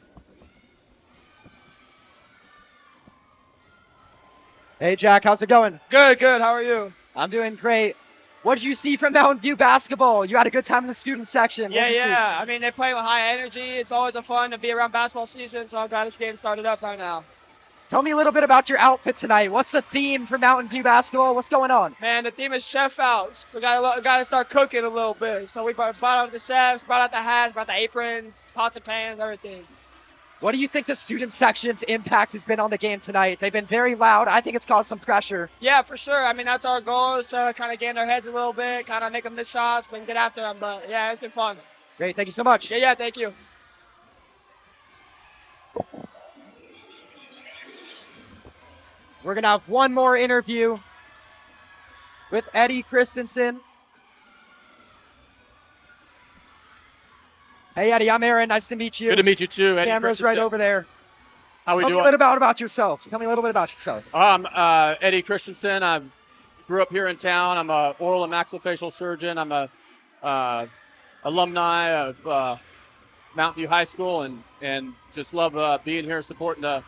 Hey, Jack, how's it going? Good. How are you? I'm doing great. What did you see from Mountain View basketball? You had a good time in the student section. Yeah. I mean, they play with high energy. It's always a fun to be around basketball season, so I'm glad this game started up right now. Tell me a little bit about your outfit tonight. What's the theme for Mountain View basketball? What's going on? Man, the theme is chef out. We gotta start cooking a little bit. So we brought out the chefs, brought out the hats, brought the aprons, pots and pans, everything. What do you think the student section's impact has been on the game tonight? They've been very loud. I think it's caused some pressure. Yeah, for sure. I mean, that's our goal, is to kind of get in their heads a little bit, kind of make them miss shots, but get after them. But yeah, it's been fun. Great, thank you so much. Yeah, thank you. We're going to have one more interview with Eddie Christensen. Hey, Eddie, I'm Aaron. Nice to meet you. Good to meet you, too, Eddie. Camera's right over there. How we doing? Tell me a little bit about yourself. Tell me a little bit about yourself. I'm Eddie Christensen. I grew up here in town. I'm an oral and maxillofacial surgeon. I'm a alumni of Mountain View High School, and just love being here supporting the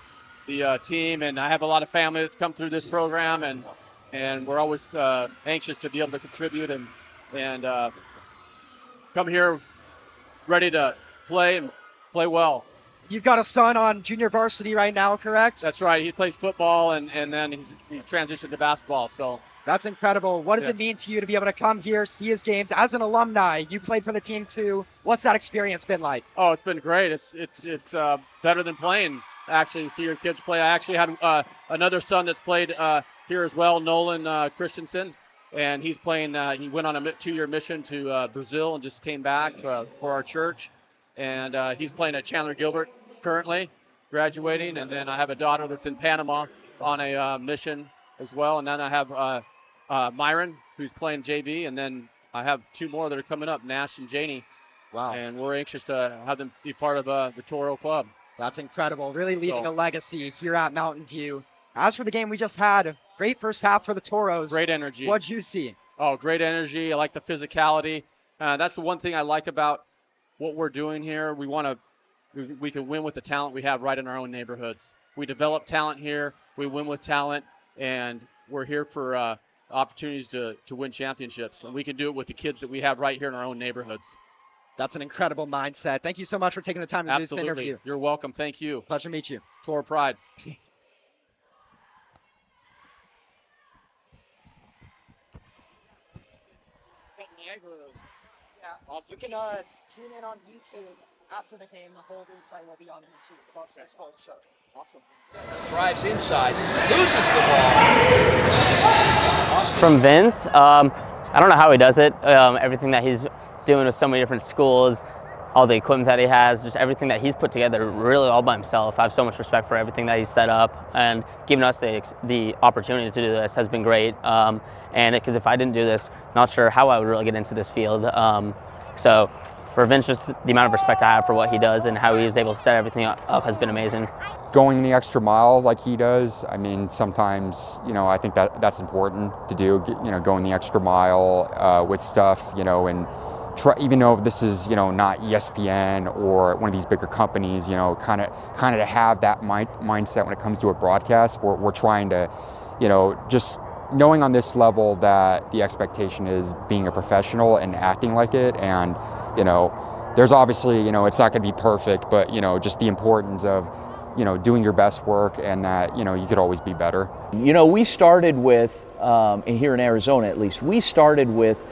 team. And I have a lot of family that's come through this program, and we're always anxious to be able to contribute and come here ready to play and play well. You've got a son on junior varsity right now, correct? That's right. He plays football, and then he's transitioned to basketball. So that's incredible. What does it mean to you to be able to come here, see his games as an alumni? You played for the team too. What's that experience been like? Oh, it's been great. It's better than playing, actually, to see your kids play. I actually had another son that's played here as well, Nolan Christensen, and he's playing. He went on a 2-year mission to Brazil and just came back for our church, and he's playing at Chandler-Gilbert currently, graduating. And then I have a daughter that's in Panama on a mission as well. And then I have Myron, who's playing JV, and then I have 2 more that are coming up, Nash and Janie. Wow. And we're anxious to have them be part of the Toro Club. That's incredible. Really leaving a legacy here at Mountain View. As for the game we just had, great first half for the Toros. Great energy. What'd you see? Oh, great energy. I like the physicality. That's the one thing I like about what we're doing here. We can win with the talent we have right in our own neighborhoods. We develop talent here. We win with talent, and we're here for opportunities to win championships. And we can do it with the kids that we have right here in our own neighborhoods. That's an incredible mindset. Thank you so much for taking the time to do this interview. You're welcome. Thank you. Pleasure to meet you. Toro Pride. You can tune in on YouTube after the game. The whole replay will be on YouTube. Watch this whole show. Awesome. Drives inside, loses the ball. From Vince, I don't know how he does it. Everything that he's doing with so many different schools, all the equipment that he has, just everything that he's put together really all by himself. I have so much respect for everything that he's set up, and giving us the opportunity to do this has been great. And because if I didn't do this, not sure how I would really get into this field. So for Vince, just the amount of respect I have for what he does and how he was able to set everything up has been amazing. Going the extra mile like he does, I mean, sometimes, I think that's important to do, going the extra mile with stuff, and try, even though this is, not ESPN or one of these bigger companies, kind of to have that mindset when it comes to a broadcast. We're trying to, just knowing on this level that the expectation is being a professional and acting like it. And, there's obviously, it's not going to be perfect, but, just the importance of, doing your best work, and that, you could always be better. We started with, here in Arizona at least, we started with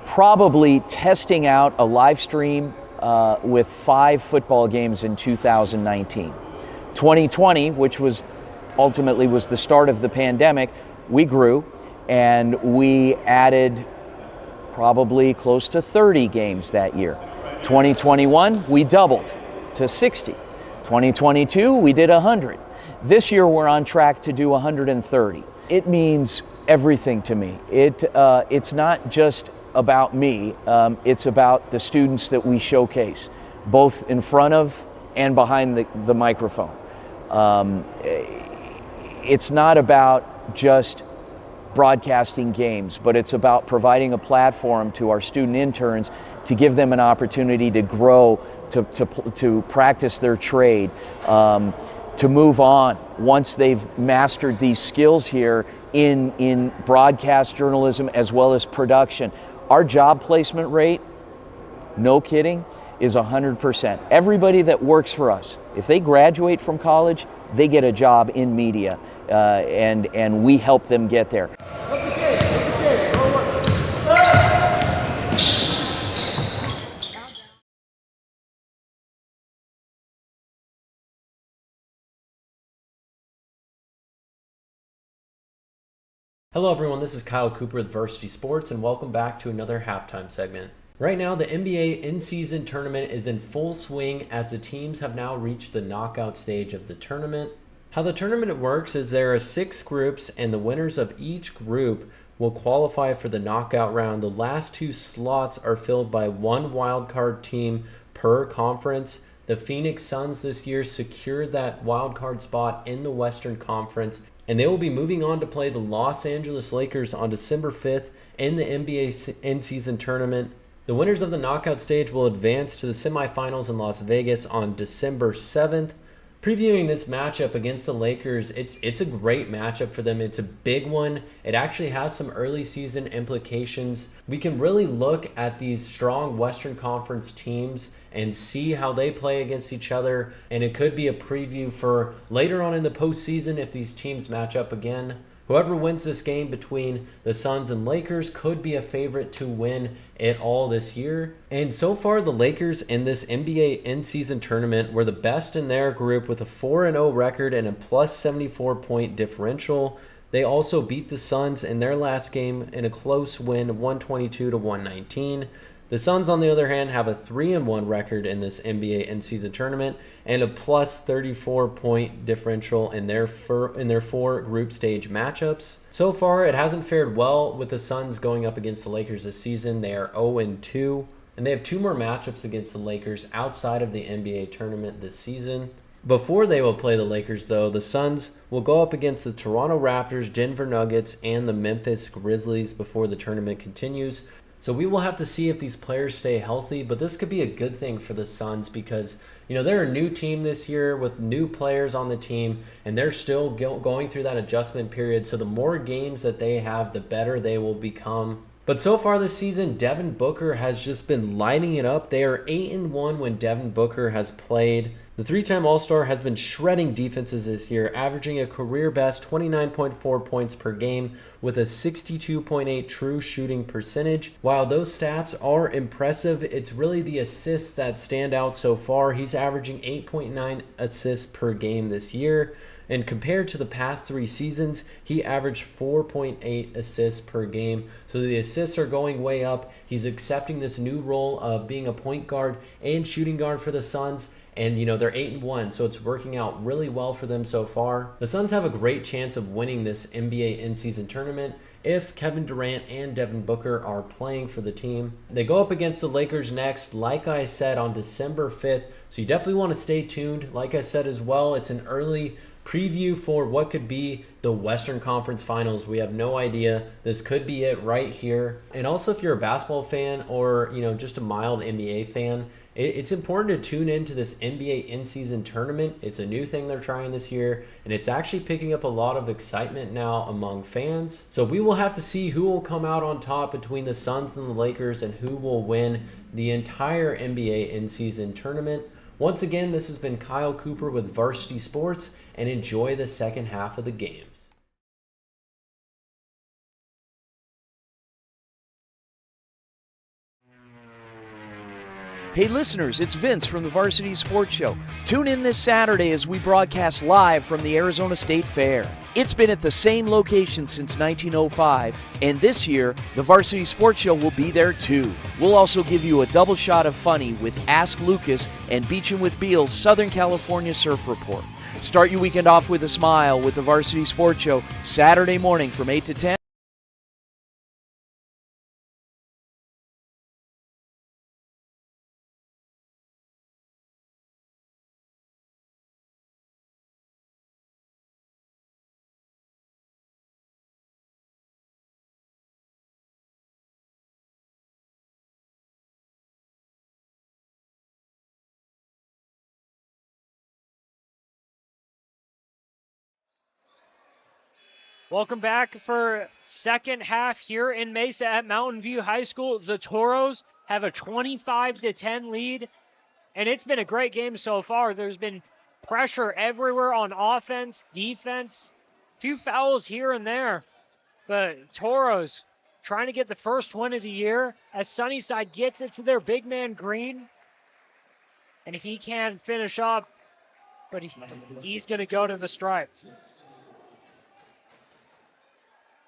probably testing out a live stream with 5 football games in 2019. 2020, which was ultimately was the start of the pandemic, we grew and we added probably close to 30 games that year. 2021, we doubled to 60. 2022, we did 100. This year, we're on track to do 130. It means everything to me. It's not just about me. It's about the students that we showcase, both in front of and behind the microphone. It's not about just broadcasting games, but it's about providing a platform to our student interns to give them an opportunity to grow, to practice their trade, to move on once they've mastered these skills here in broadcast journalism as well as production. Our job placement rate, no kidding, is 100%. Everybody that works for us, if they graduate from college, they get a job in media, and we help them get there. Hello everyone, this is Kyle Cooper with Varsity Sports, and welcome back to another halftime segment. Right now, the NBA in-season tournament is in full swing as the teams have now reached the knockout stage of the tournament. How the tournament works is there are 6 groups, and the winners of each group will qualify for the knockout round. The last 2 slots are filled by 1 wildcard team per conference. The Phoenix Suns this year secured that wildcard spot in the Western Conference, and they will be moving on to play the Los Angeles Lakers on December 5th in the NBA in-season tournament. The winners of the knockout stage will advance to the semifinals in Las Vegas on December 7th. Previewing this matchup against the Lakers, it's a great matchup for them. It's a big one. It actually has some early season implications. We can really look at these strong Western Conference teams and see how they play against each other, and it could be a preview for later on in the postseason if these teams match up again. Whoever wins this game between the Suns and Lakers could be a favorite to win it all this year. And so far, the Lakers in this NBA in-season tournament were the best in their group with a 4-0 record and a plus 74-point differential. They also beat the Suns in their last game in a close win, 122-119. The Suns, on the other hand, have a 3-1 record in this NBA in-season tournament and a plus 34-point differential in their 4 group stage matchups. So far, it hasn't fared well with the Suns going up against the Lakers this season. They are 0-2, and they have 2 more matchups against the Lakers outside of the NBA tournament this season. Before they will play the Lakers, though, the Suns will go up against the Toronto Raptors, Denver Nuggets, and the Memphis Grizzlies before the tournament continues. So we will have to see if these players stay healthy, but this could be a good thing for the Suns because, they're a new team this year with new players on the team, and they're still going through that adjustment period. So the more games that they have, the better they will become. But so far this season, Devin Booker has just been lighting it up. They are 8-1 when Devin Booker has played. The 3-time All-Star has been shredding defenses this year, averaging a career-best 29.4 points per game with a 62.8 true shooting percentage. While those stats are impressive, it's really the assists that stand out so far. He's averaging 8.9 assists per game this year. And compared to the past 3 seasons, he averaged 4.8 assists per game. So the assists are going way up. He's accepting this new role of being a point guard and shooting guard for the Suns. And, they're 8-1, so it's working out really well for them so far. The Suns have a great chance of winning this NBA in-season tournament if Kevin Durant and Devin Booker are playing for the team. They go up against the Lakers next, like I said, on December 5th. So you definitely want to stay tuned. Like I said as well, it's an early preview for what could be the Western Conference Finals. We have no idea. This could be it right here. And also, if you're a basketball fan or, just a mild NBA fan, it's important to tune into this NBA in-season tournament. It's a new thing they're trying this year, and it's actually picking up a lot of excitement now among fans. So we will have to see who will come out on top between the Suns and the Lakers and who will win the entire NBA in-season tournament. Once again, this has been Kyle Cooper with Varsity Sports, and enjoy the second half of the games. Hey listeners, it's Vince from the Varsity Sports Show. Tune in this Saturday as we broadcast live from the Arizona State Fair. It's been at the same location since 1905, and this year, the Varsity Sports Show will be there too. We'll also give you a double shot of funny with Ask Lucas and Beachin' with Beal's Southern California Surf Report. Start your weekend off with a smile with the Varsity Sports Show, Saturday morning from 8 to 10. Welcome back for second half here in Mesa at Mountain View High School. The Toros have a 25-10 lead, and it's been a great game so far. There's been pressure everywhere on offense, defense, few fouls here and there. But Toros trying to get the first win of the year as Sunnyside gets it to their big man Green. And if he can't finish up, but he's going to go to the stripe.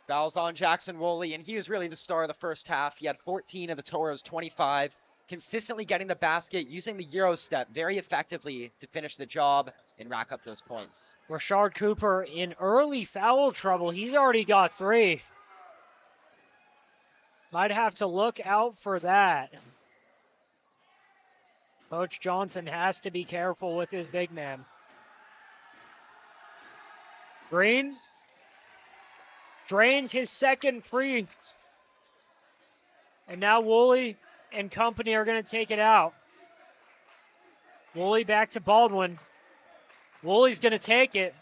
Fouls on Jackson Woolley, and he was really the star of the first half. He had 14 of the Toros' 25, consistently getting the basket, using the Euro step very effectively to finish the job and rack up those points. Rashard Cooper in early foul trouble. He's already got 3. Might have to look out for that. Coach Johnson has to be careful with his big man. Green drains his second free. And now Woolley and company are going to take it out. Woolley back to Baldwin. Woolley's going to take it.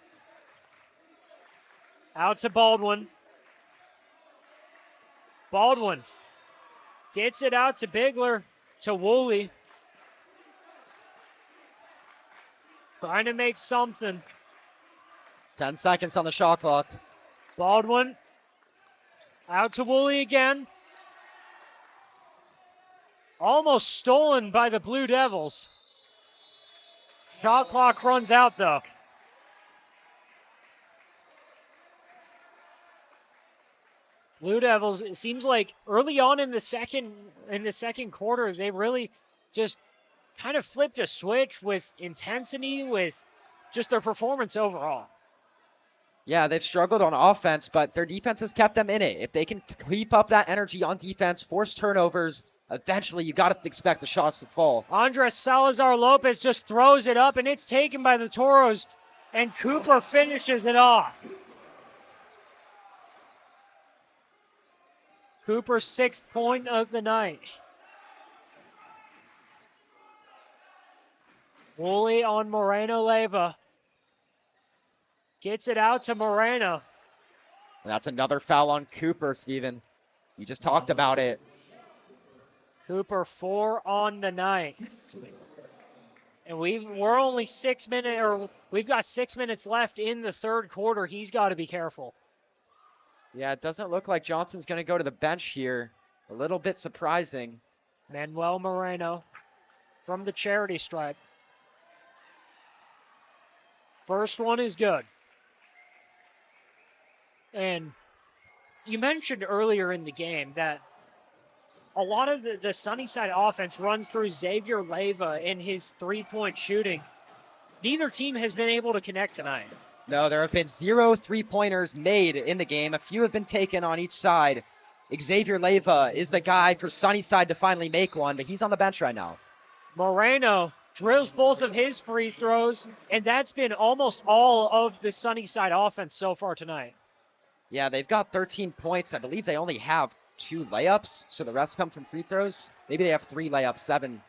Out to Baldwin. Baldwin gets it out to Bigler, to Woolley. Trying to make something. 10 seconds on the shot clock. Baldwin out to Woolley again. Almost stolen by the Blue Devils. Shot clock runs out though. Blue Devils, it seems like early on in the second quarter, they really just kind of flipped a switch with intensity, with just their performance overall. Yeah, they've struggled on offense, but their defense has kept them in it. If they can keep up that energy on defense, force turnovers, eventually you got to expect the shots to fall. Andres Salazar-Lopez just throws it up, and it's taken by the Toros, and Cooper finishes it off. Cooper's 6th point of the night. Woolley on Moreno Leyva. Gets it out to Moreno. That's another foul on Cooper, Steven. You just talked about it. Cooper 4 on the night. And we're only 6 minutes, or we've got 6 minutes left in the third quarter. He's got to be careful. Yeah, it doesn't look like Johnson's going to go to the bench here. A little bit surprising. Manuel Moreno from the charity stripe. First one is good. And you mentioned earlier in the game that a lot of the Sunnyside offense runs through Xavier Leyva in his three-point shooting. Neither team has been able to connect tonight. No, there have been 0 3-pointers made in the game. A few have been taken on each side. Xavier Leyva is the guy for Sunnyside to finally make one, but he's on the bench right now. Moreno drills both of his free throws, and that's been almost all of the Sunnyside offense so far tonight. Yeah, they've got 13 points. I believe they only have 2 layups, so the rest come from free throws. Maybe they have 3 layups,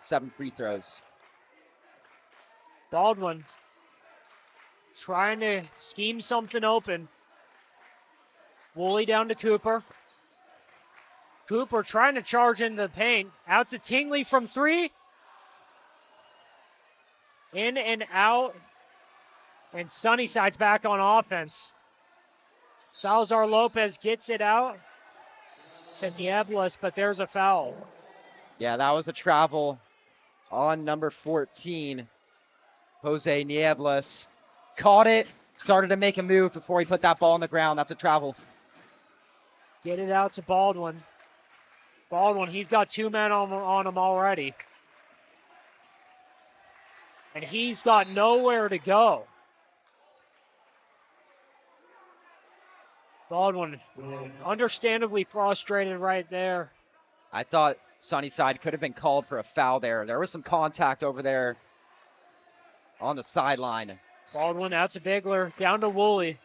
seven free throws. Baldwin trying to scheme something open. Woolley down to Cooper. Cooper trying to charge in the paint. Out to Tingley from 3. In and out. And Sunnyside's back on offense. Salazar-Lopez gets it out to Nieblas, but there's a foul. Yeah, that was a travel on number 14. Jose Nieblas caught it, started to make a move before he put that ball on the ground. That's a travel. Get it out to Baldwin. Baldwin, he's got 2 men on him already. And he's got nowhere to go. Baldwin, understandably frustrated right there. I thought Sunnyside could have been called for a foul there. There was some contact over there on the sideline. Baldwin out to Bigler, down to Woolley.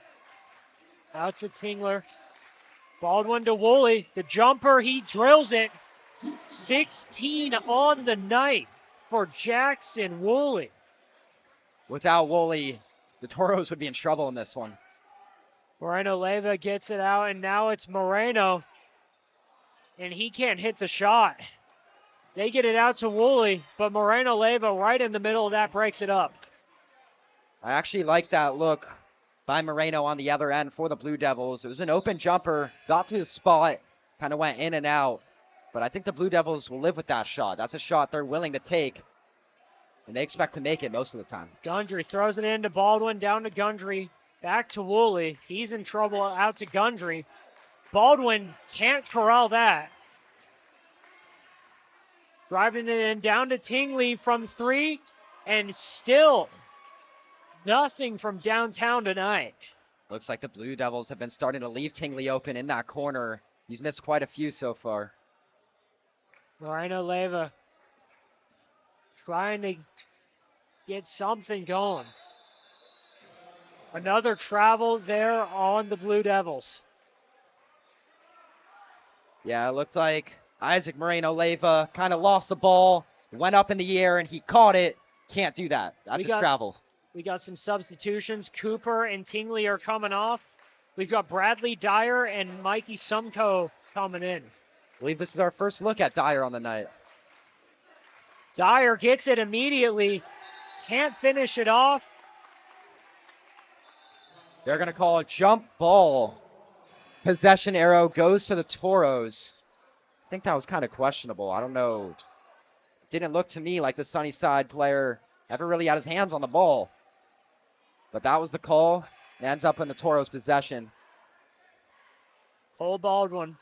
Out to Tingler. Baldwin to Woolley. The jumper, he drills it. 16 on the night for Jackson Woolley. Without Woolley, the Toros would be in trouble in this one. Moreno Leyva gets it out, and now it's Moreno. And he can't hit the shot. They get it out to Woolley, but Moreno Leyva right in the middle of that breaks it up. I actually like that look by Moreno on the other end for the Blue Devils. It was an open jumper, got to the spot, kind of went in and out. But I think the Blue Devils will live with that shot. That's a shot they're willing to take, and they expect to make it most of the time. Gundry throws it into Baldwin, down to Gundry, back to Woolley. He's in trouble, out to Gundry. Baldwin can't corral that. Driving it in, down to Tingley from 3, and still nothing from downtown tonight. Looks like the Blue Devils have been starting to leave Tingley open in that corner. He's missed quite a few so far. Moreno Leyva trying to get something going. Another travel there on the Blue Devils. Yeah, it looked like Isaac Moreno Leyva kind of lost the ball, went up in the air, and he caught it. Can't do that. That's a travel. We got some substitutions. Cooper and Tingley are coming off. We've got Bradley Dyer and Mikey Sumko coming in. I believe this is our first look at Dyer on the night. Dyer gets it immediately. Can't finish it off. They're going to call a jump ball. Possession arrow goes to the Toros. I think that was kind of questionable. I don't know. Didn't look to me like the Sunnyside player ever really had his hands on the ball. But that was the call. It ends up in the Toros' possession. Cole Baldwin.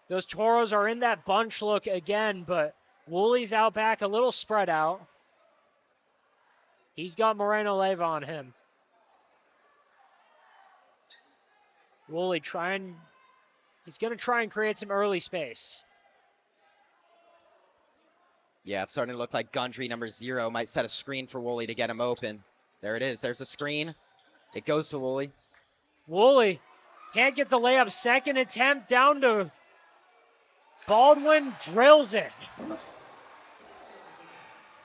Those Toros are in that bunch look again, but Woolley's out back, a little spread out. He's got Moreno Leyva on him. Woolley he's going to try and create some early space. Yeah, it's starting to look like Gundry, number 0, might set a screen for Woolley to get him open. There it is. There's a screen. It goes to Woolley. Woolley can't get the layup. Second attempt down to Baldwin. Drills it.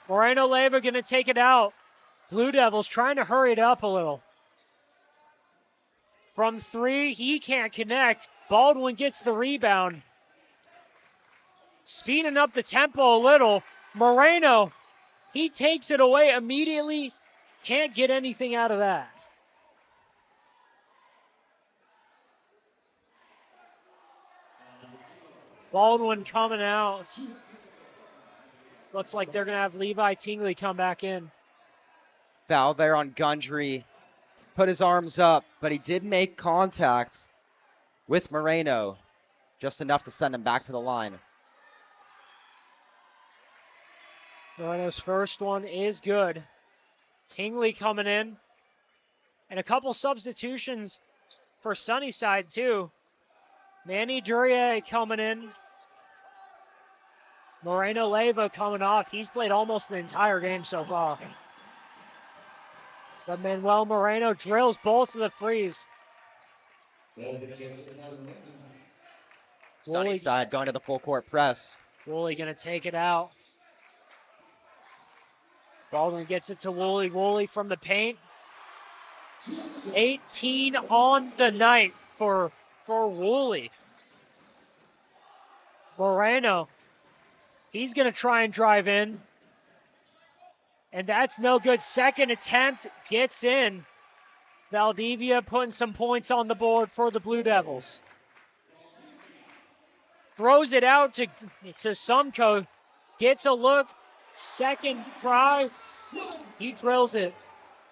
Moreno Leyva going to take it out. Blue Devils trying to hurry it up a little. From 3, he can't connect. Baldwin gets the rebound. Speeding up the tempo a little. Moreno, he takes it away immediately. Can't get anything out of that. Baldwin coming out. Looks like they're going to have Levi Tingley come back in. Foul there on Gundry. Put his arms up, but he did make contact with Moreno. Just enough to send him back to the line. Moreno's first one is good. Tingley coming in. And a couple substitutions for Sunnyside, too. Manny Duryea coming in. Moreno Leyva coming off. He's played almost the entire game so far. But Manuel Moreno drills both of the threes. Sunnyside going to the full court press. Woolley going to take it out. Baldwin gets it to Woolley. Woolley from the paint. 18 on the night for Woolley. Moreno. He's going to try and drive in. And that's no good. Second attempt gets in. Valdivia putting some points on the board for the Blue Devils. Throws it out to Sumko. Gets a look. Second try. He drills it.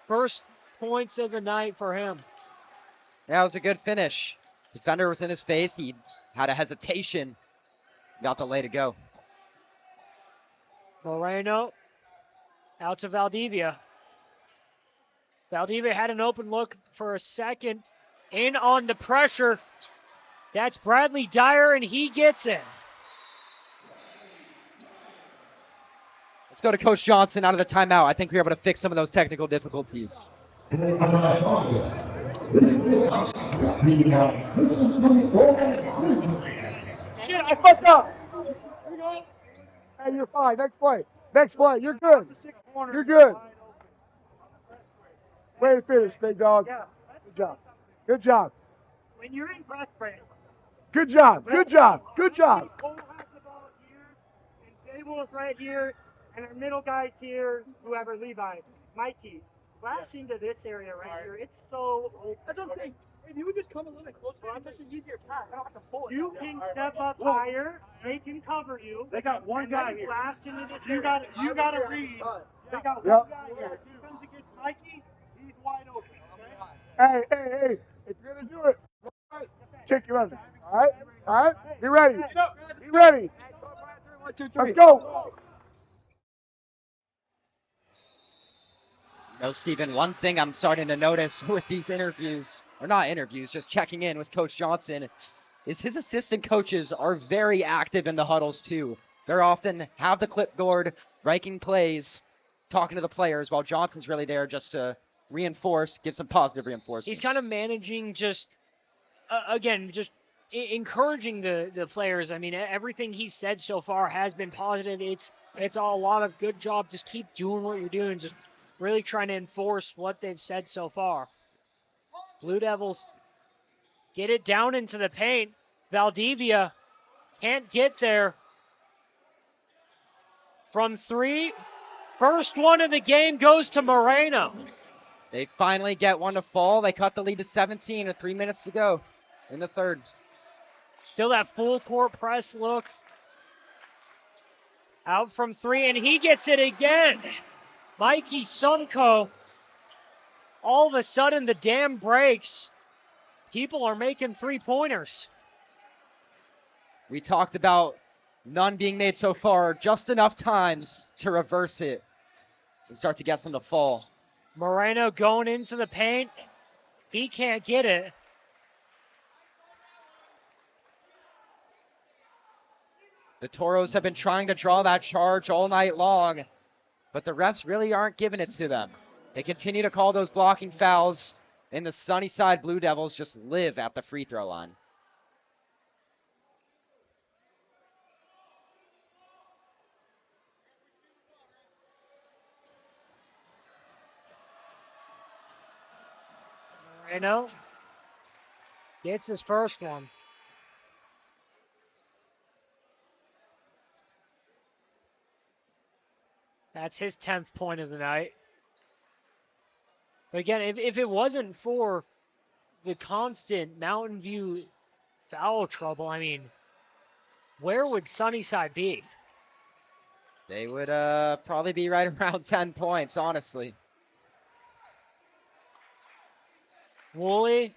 First points of the night for him. That was a good finish. Defender was in his face. He had a hesitation. Got the lay to go. Moreno out to Valdivia. Valdivia had an open look for a second. in on the pressure. That's Bradley Dyer, and he gets it. Let's go to Coach Johnson out of the timeout. I think we're able to fix some of those technical difficulties. Shit, I fucked up. Hey, you're fine. Next play. Next play. You're good. You're good. Way to finish, big dog. Good job. Good job. When you're in press break, Good job. Good job. Good job. Cole has the ball here, and Sable is right here, and our middle guy's here, whoever, Levi, Mikey. Flash into this area right here. It's so open. That's what I'm saying. If you would just come a little bit closer, it's such an easier pass. I don't have to pull it. You can step up higher. They can cover you. They got one guy here. Flash into this area. You got to read. They got Yep. one guy here. If he comes against Mikey, he's wide open. Okay? Hey. If you're going to do it, check your under. All right? All right? Be ready. Be ready. Let's go. No, Steven, one thing I'm starting to notice with these interviews, or not interviews, just checking in with Coach Johnson, is his assistant coaches are very active in the huddles too. They're often have the clipboard, writing plays, talking to the players, while Johnson's really there just to reinforce, give some positive reinforcements. He's kind of managing just, again, just encouraging the players. I mean, everything he's said so far has been positive. It's all a lot of good job. Just keep doing what you're doing. Just really trying to enforce what they've said so far. Blue Devils get it down into the paint. Valdivia can't get there. From three, first one of the game goes to Moreno. They finally get one to fall. They cut the lead to 17 with 3 minutes to go in the third. Still that full court press look. Out from three, and he gets it again. Mikey Sunko. All of a sudden, the dam breaks. People are making three-pointers. We talked about none being made so far, just enough times to reverse it and start to get some to fall. Moreno going into the paint. He can't get it. The Toros have been trying to draw that charge all night long, but the refs really aren't giving it to them. They continue to call those blocking fouls, and the Sunnyside Blue Devils just live at the free throw line. Moreno gets his first one. That's his 10th point of the night. But again, if it wasn't for the constant Mountain View foul trouble, I mean, where would Sunnyside be? They would probably be right around 10 points, honestly. Woolley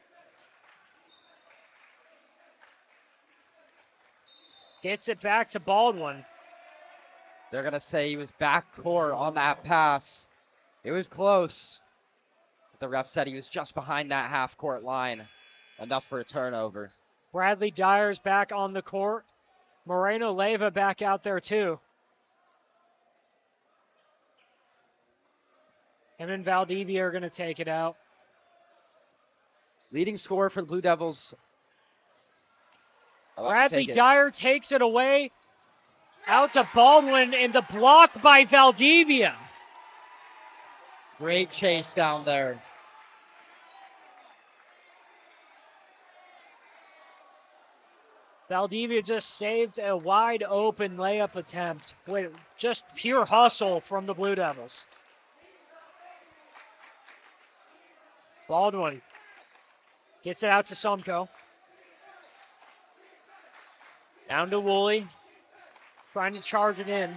gets it back to Baldwin. They're going to say he was backcourt on that pass. It was close. But the ref said he was just behind that half-court line. Enough for a turnover. Bradley Dyer's back on the court. Moreno Leyva back out there too. Him and Valdivia are going to take it out. Leading scorer for the Blue Devils. Bradley Dyer takes it away. Out to Baldwin, and the block by Valdivia. Great chase down there. Valdivia just saved a wide open layup attempt with just pure hustle from the Blue Devils. Baldwin gets it out to Sumko. Down to Woolley. Trying to charge it in.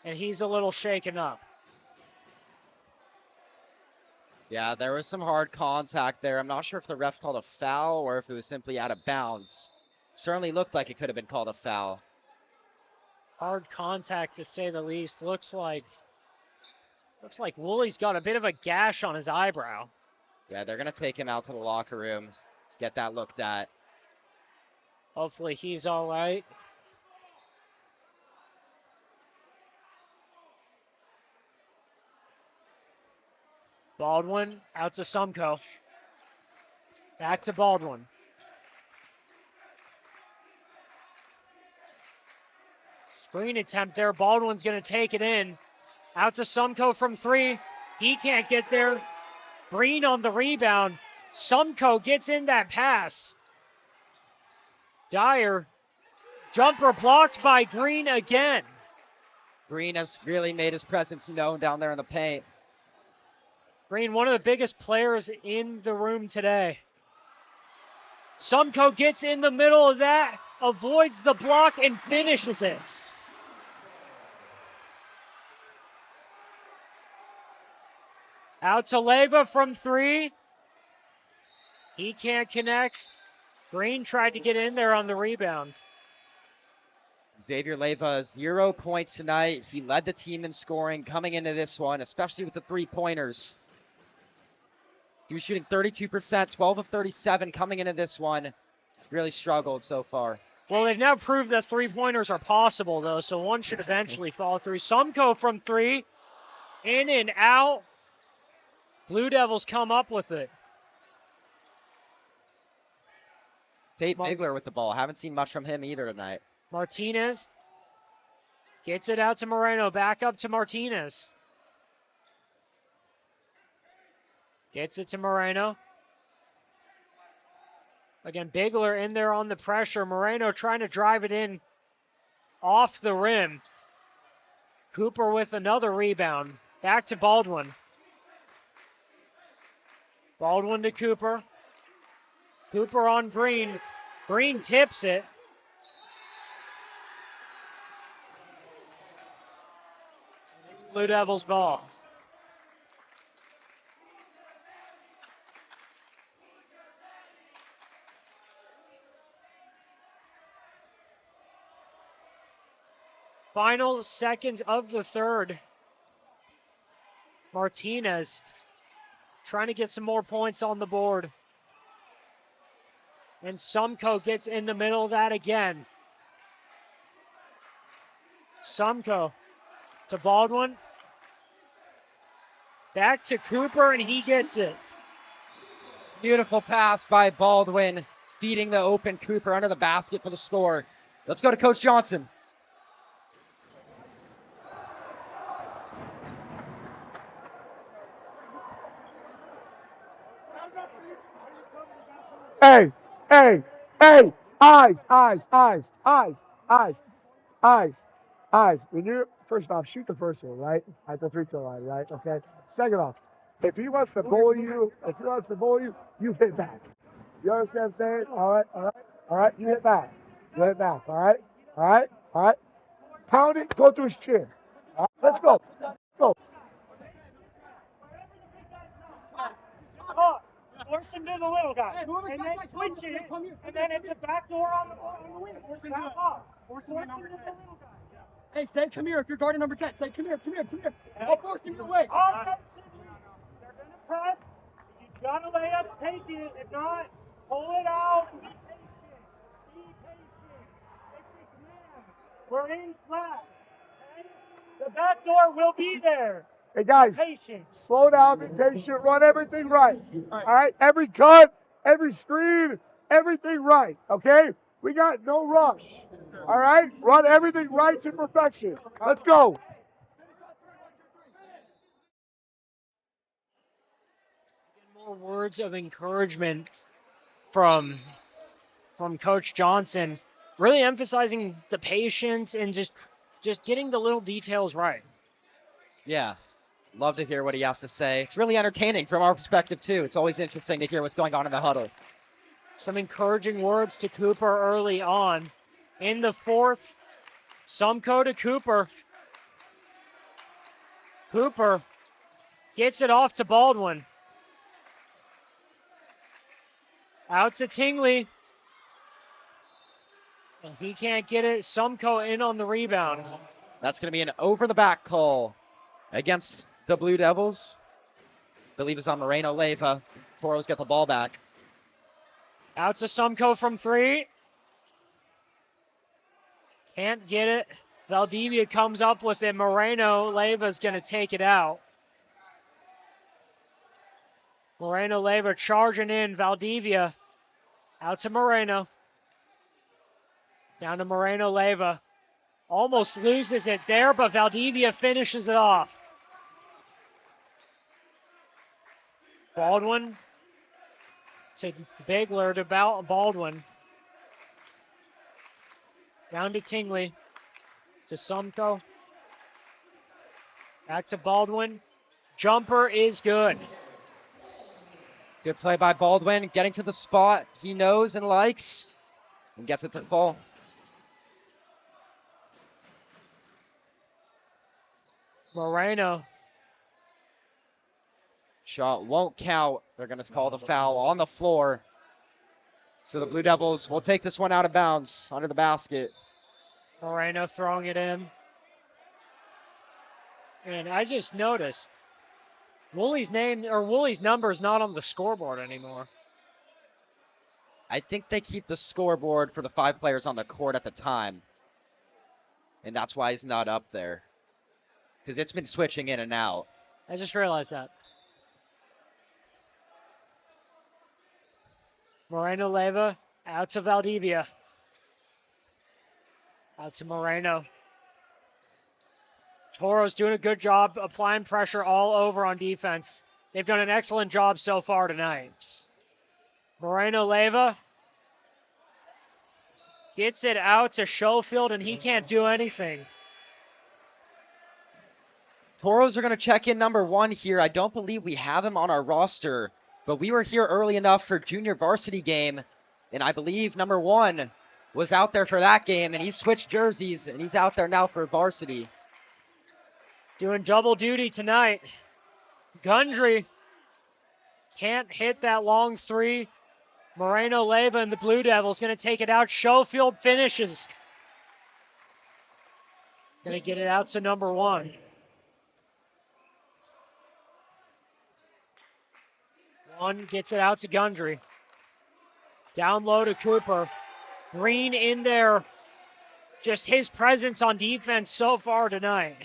And he's a little shaken up. Yeah, there was some hard contact there. I'm not sure if the ref called a foul or if it was simply out of bounds. Certainly looked like it could have been called a foul. Hard contact, to say the least. Looks like Looks like Woolley's got a bit of a gash on his eyebrow. Yeah, they're going to take him out to the locker room, get that looked at. Hopefully he's all right. Baldwin out to Sumko. Back to Baldwin. Screen attempt there. Baldwin's going to take it in. Out to Sumko from 3. He can't get there. Green on the rebound. Sumko gets in that pass. Dyer. Jumper blocked by Green again. Green has really made his presence known down there in the paint. Green, one of the biggest players in the room today. Sumko gets in the middle of that, avoids the block, and finishes it. Out to Leyva from 3. He can't connect. Green tried to get in there on the rebound. Xavier Leyva, 0 points tonight. He led the team in scoring coming into this one, especially with the 3-pointers. He was shooting 32%, 12 of 37 coming into this one. Really struggled so far. Well, they've now proved that 3-pointers are possible, though, so one should eventually fall through. Sumko from 3. In and out. Blue Devils come up with it. Tate Bigler with the ball. Haven't seen much from him either tonight. Martinez gets it out to Moreno. Back up to Martinez. Gets it to Moreno. Again, Bigler in there on the pressure. Moreno trying to drive it in off the rim. Cooper with another rebound. Back to Baldwin. Baldwin to Cooper. Cooper on Green. Green tips it. It's Blue Devils ball. Final seconds of the third. Martinez trying to get some more points on the board. And Sumko gets in the middle of that again. Sumko to Baldwin. Back to Cooper, and he gets it. Beautiful pass by Baldwin, feeding the open Cooper under the basket for the score. Let's go to Coach Johnson. Hey, hey, hey, eyes, eyes, eyes, eyes, eyes, eyes, eyes. When you're, first off, shoot the first one, right? At the 3-throw line, right? Okay. Second off, if he wants to bully you, you hit back. You understand what I'm saying? All right, all right, all right. You hit back. You hit back. All right, all right, all right. Pound it, go through his chin. All right, let's go. Let's go. Force him to the little guy. And then switch it. And then it's a back door on the wing. Force him back off. Force him to the little guy. Hey, say come here if you're guarding number 10. Say come here, come here, come here. I'll force him your way. Offensively, they're going to press. You got to lay up, take it. If not, pull it out. Be patient. Be patient. It's a command. We're in flat. Okay? The back door will be there. Hey guys, Patient. slow down, be patient, run everything right. All right, every cut, every screen, everything right. Okay, we got no rush. All right, run everything right to perfection. Let's go. More words of encouragement from Coach Johnson, really emphasizing the patience and just getting the little details right. Yeah. Love to hear what he has to say. It's really entertaining from our perspective, too. It's always interesting to hear what's going on in the huddle. Some encouraging words to Cooper early on. In the fourth, Sumko to Cooper. Cooper gets it off to Baldwin. Out to Tingley. And he can't get it. Sumko in on the rebound. That's going to be an over-the-back call against the Blue Devils. I believe it's on Moreno Leyva. Toros get the ball back. Out to Sumko from 3. Can't get it. Valdivia comes up with it. Moreno Leyva's going to take it out. Moreno Leyva charging in. Valdivia out to Moreno. Down to Moreno Leyva. Almost loses it there, but Valdivia finishes it off. Baldwin to Bigler to Baldwin. Down to Tingley. To Sumko. Back to Baldwin. Jumper is good. Good play by Baldwin, getting to the spot he knows and likes, and gets it to fall. Moreno. Shot won't count. They're going to call the foul on the floor. So the Blue Devils will take this one out of bounds under the basket. Moreno throwing it in. And I just noticed Wooly's number is not on the scoreboard anymore. I think they keep the scoreboard for the 5 players on the court at the time. And that's why he's not up there. Because it's been switching in and out. I just realized that. Moreno Leyva out to Valdivia. Out to Moreno. Toros doing a good job applying pressure all over on defense. They've done an excellent job so far tonight. Moreno Leyva gets it out to Schofield, and he can't do anything. Toros are going to check in number 1 here. I don't believe we have him on our roster, but we were here early enough for junior varsity game, and I believe number 1 was out there for that game, and he switched jerseys, and he's out there now for varsity. Doing double duty tonight. Gundry can't hit that long 3. Moreno Leyva and the Blue Devils going to take it out. Schofield finishes. Going to get it out to number 1. One gets it out to Gundry. Down low to Cooper. Green in there. Just his presence on defense so far tonight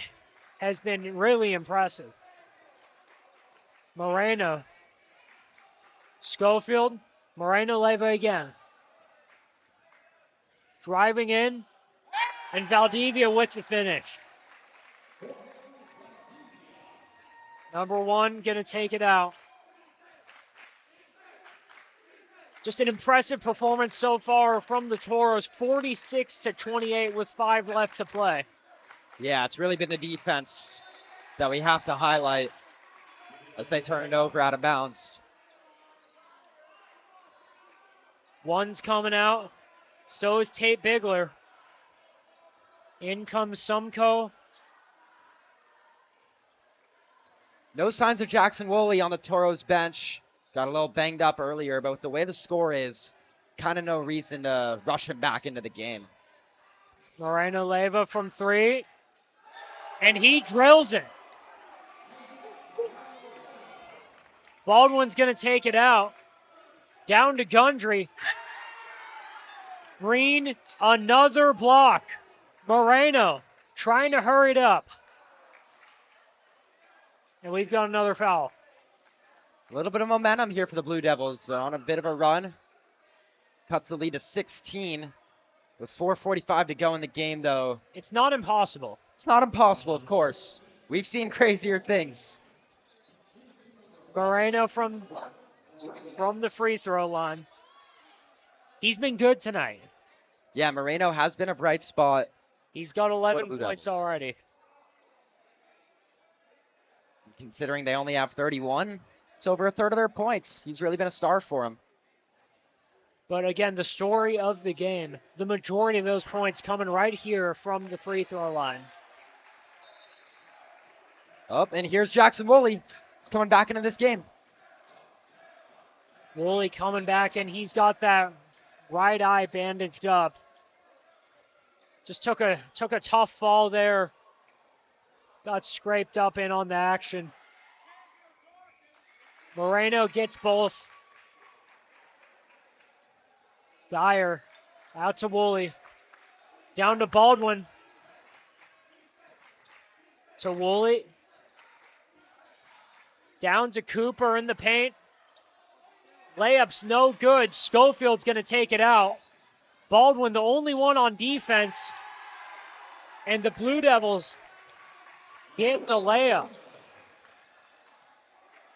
has been really impressive. Moreno. Schofield. Moreno Leyva again. Driving in. And Valdivia with the finish. Number 1 going to take it out. Just an impressive performance so far from the Toros. 46-28 with 5 left to play. Yeah, it's really been the defense that we have to highlight as they turn it over out of bounds. One's coming out. So is Tate Bigler. In comes Sumko. No signs of Jackson Woolley on the Toros bench. Got a little banged up earlier, but with the way the score is, kind of no reason to rush him back into the game. Moreno Leyva from 3. And he drills it. Baldwin's going to take it out. Down to Gundry. Green, another block. Moreno trying to hurry it up. And we've got another foul. A little bit of momentum here for the Blue Devils. They're on a bit of a run. Cuts the lead to 16. With 4:45 to go in the game, though. It's not impossible. It's not impossible, of course. We've seen crazier things. Moreno from the free throw line. He's been good tonight. Yeah, Moreno has been a bright spot. He's got 11 points already. Considering they only have 31, it's over a third of their points. He's really been a star for them. But again, the story of the game, the majority of those points coming right here from the free throw line. Oh, and here's Jackson Woolley. He's coming back into this game. Woolley coming back, and he's got that right eye bandaged up. Just took a tough fall there. got scraped up in on the action. Moreno gets both. Dyer out to Woolley. Down to Baldwin. To Woolley. Down to Cooper in the paint. Layup's no good. Schofield's going to take it out. Baldwin, the only one on defense. And the Blue Devils get the layup.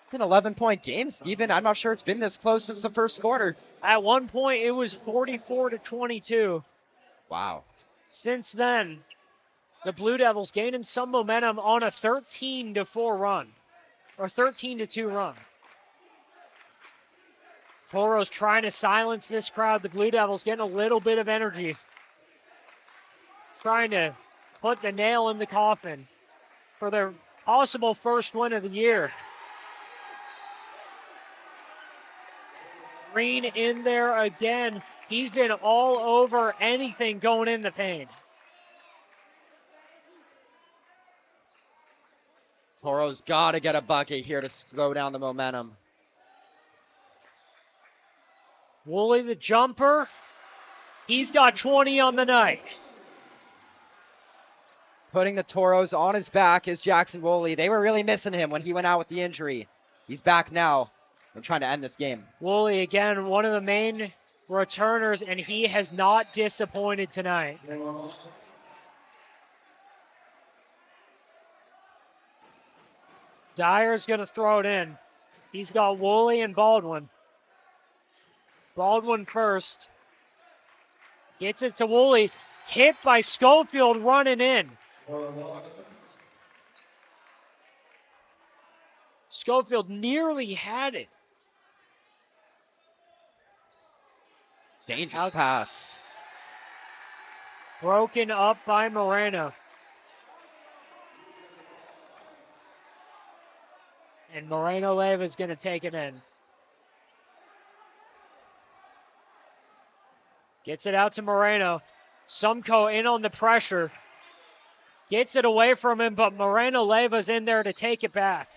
It's an 11-point game, Steven. I'm not sure it's been this close since the first quarter. At one point, it was 44-22. Wow. Since then, the Blue Devils gaining some momentum on a 13-4 run. Or 13-2 run. Toros trying to silence this crowd. The Blue Devils getting a little bit of energy. Trying to put the nail in the coffin for their possible first win of the year. Green in there again. He's been all over anything going in the paint. Toros got to get a bucket here to slow down the momentum. Woolley the jumper. He's got 20 on the night. Putting the Toros on his back is Jackson Woolley. They were really missing him when he went out with the injury. He's back now. I'm trying to end this game. Woolley, again, one of the main returners, and he has not disappointed tonight. Dyer's going to throw it in. He's got Woolley and Baldwin. Baldwin first. Gets it to Woolley. Tipped by Schofield running in. Schofield nearly had it. Dangerous pass. Broken up by Moreno. And Moreno Leyva is going to take it in. Gets it out to Moreno. Sumko in on the pressure. Gets it away from him, but Moreno Leyva's in there to take it back.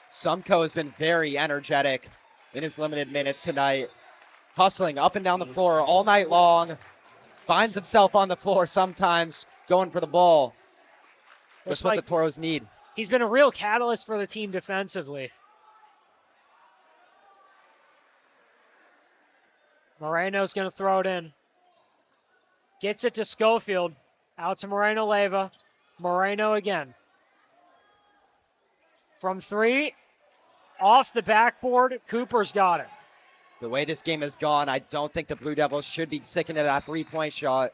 Sumko has been very energetic in his limited minutes tonight. Hustling up and down the floor all night long. Finds himself on the floor sometimes, going for the ball. Just what the Toros need. He's been a real catalyst for the team defensively. Moreno's going to throw it in. Gets it to Schofield. Out to Moreno Leyva. Moreno again. From three. Off the backboard. Cooper's got it. The way this game has gone, I don't think the Blue Devils should be sticking to that three-point shot.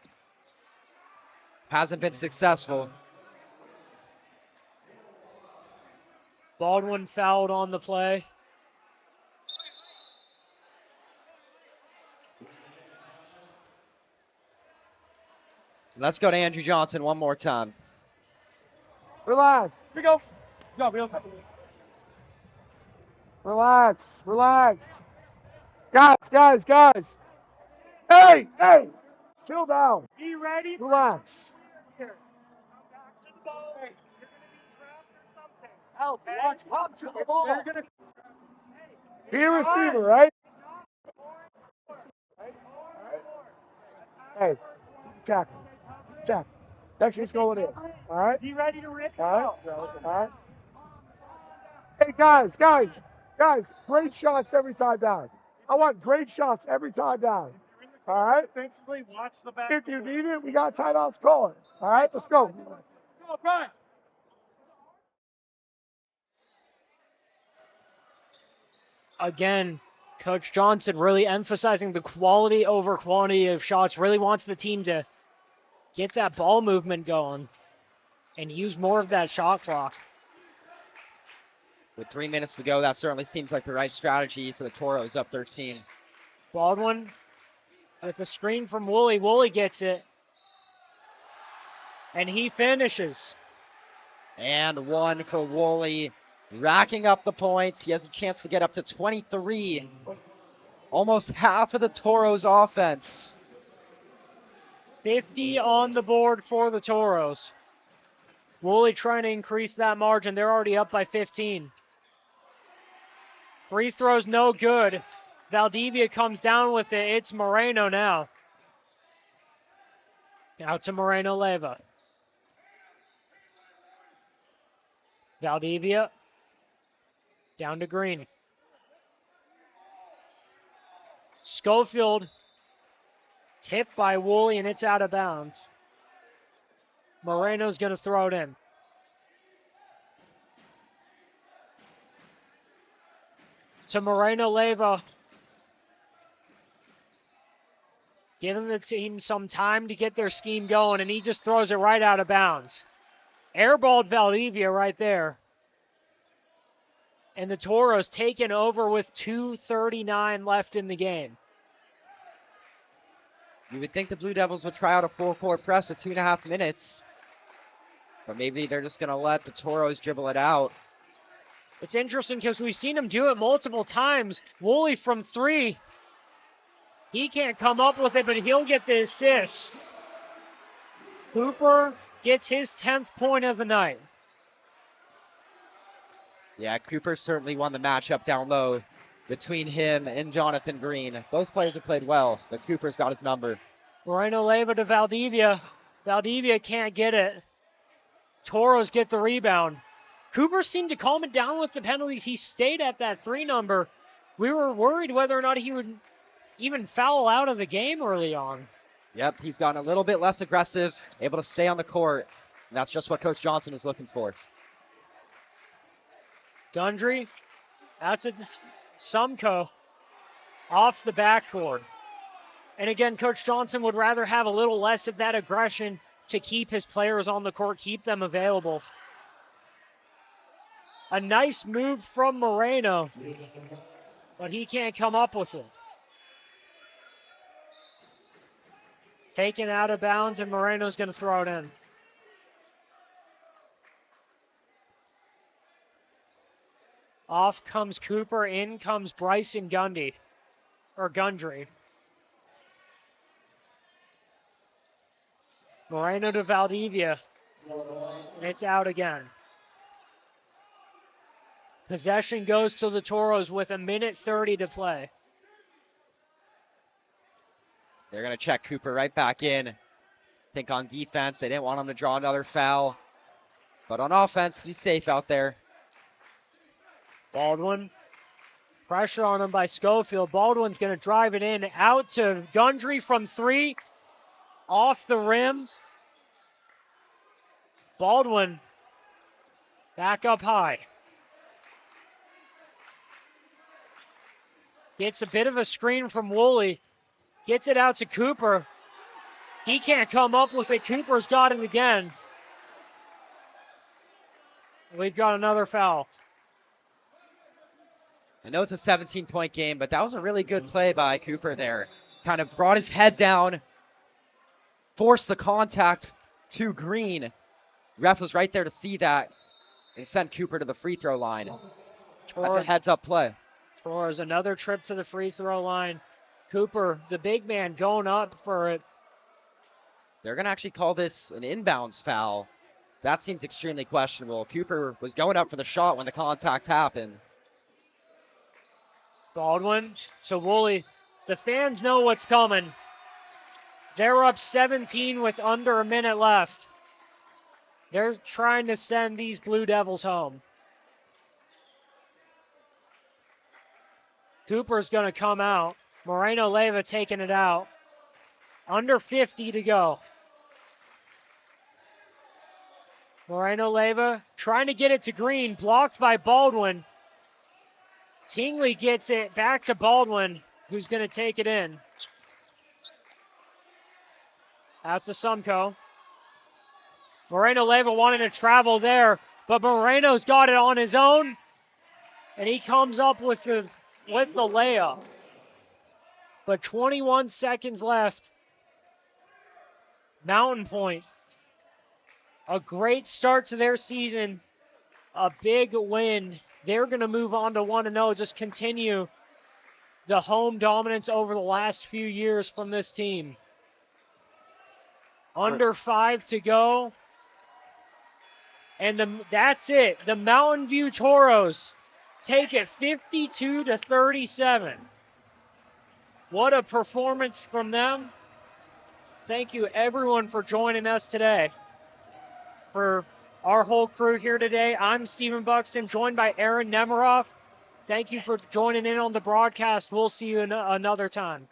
Hasn't been successful. Baldwin fouled on the play. Let's go to Andrew Johnson one more time. Relax. Here we go. Go, we go. Relax. Relax. Guys. Hey. Chill down. Be ready. Relax. Here. Come back to the ball. You're going to be trapped or something. Help. Okay? Watch pop to the ball. They're going to... Be a receiver, right? Hey, tackle. That shit's going in. All right? Be ready to rip it All out. right? Hey, guys. Great shots every time down. I want great shots every time down. All right? Defensively, watch the back. If you need it, we got timeouts calling. All right? Let's go. Go, Brian. Again, Coach Johnson really emphasizing the quality over quantity of shots. Really wants the team to get that ball movement going and use more of that shot clock. With 3 minutes to go, that certainly seems like the right strategy for the Toros up 13. Baldwin with a screen from Woolley. Woolley gets it. And he finishes. And one for Woolley. Racking up the points. He has a chance to get up to 23. Almost half of the Toros offense. 50 on the board for the Toros. Woolley trying to increase that margin. They're already up by 15. Free throws no good. Valdivia comes down with it. It's Moreno now. Out to Moreno Leyva. Valdivia down to Green. Schofield tipped by Woolley, and it's out of bounds. Moreno's going to throw it in. To Moreno Leyva. Giving the team some time to get their scheme going, and he just throws it right out of bounds. Airballed Valdivia right there. And the Toros taken over with 2:39 left in the game. You would think the Blue Devils would try out a full-court press with 2.5 minutes. But maybe they're just going to let the Toros dribble it out. It's interesting because we've seen him do it multiple times. Woolley from 3. He can't come up with it, but he'll get the assist. Cooper gets his 10th point of the night. Yeah, Cooper certainly won the matchup down low between him and Jonathan Green. Both players have played well, but Cooper's got his number. Moreno Leyva to Valdivia. Valdivia can't get it. Toros get the rebound. Cooper seemed to calm it down with the penalties. He stayed at that 3 number. We were worried whether or not he would even foul out of the game early on. Yep, he's gotten a little bit less aggressive, able to stay on the court. And that's just what Coach Johnson is looking for. Gundry out to Sumko off the backboard. And again, Coach Johnson would rather have a little less of that aggression to keep his players on the court, keep them available. A nice move from Moreno, but he can't come up with it. Taken out of bounds, and Moreno's going to throw it in. Off comes Cooper, in comes Bryson Gundry. Moreno to Valdivia. It's out again. Possession goes to the Toros with 1:30 to play. They're going to check Cooper right back in. I think on defense, they didn't want him to draw another foul. But on offense, he's safe out there. Baldwin. Pressure on him by Schofield. Baldwin's going to drive it in. Out to Gundry from 3. Off the rim. Baldwin back up high. Gets a bit of a screen from Woolley. Gets it out to Cooper. He can't come up with it. Cooper's got it again. We've got another foul. I know it's a 17-point game, but that was a really good play by Cooper there. Kind of brought his head down, forced the contact to Green. Ref was right there to see that and sent Cooper to the free throw line. That's a heads-up play. Toros, another trip to the free throw line. Cooper, the big man, going up for it. They're going to actually call this an inbounds foul. That seems extremely questionable. Cooper was going up for the shot when the contact happened. Baldwin to Woolley. The fans know what's coming. They're up 17 with under a minute left. They're trying to send these Blue Devils home. Cooper's going to come out. Moreno Leyva taking it out. Under 50 to go. Moreno Leyva trying to get it to Green. Blocked by Baldwin. Tingley gets it back to Baldwin, who's going to take it in. Out to Sumko. Moreno Leyva wanted to travel there, but Moreno's got it on his own, and he comes up with the layup. But 21 seconds left. Mountain Point. A great start to their season. A big win. They're going to move on to 1-0. Just continue the home dominance over the last few years from this team. Under 5 to go. And that's it. The Mountain View Toros take it 52-37. What a performance from them. Thank you, everyone, for joining us today. For our whole crew here today, I'm Stephen Buxton, joined by Aaron Nemiroff. Thank you for joining in on the broadcast. We'll see you another time.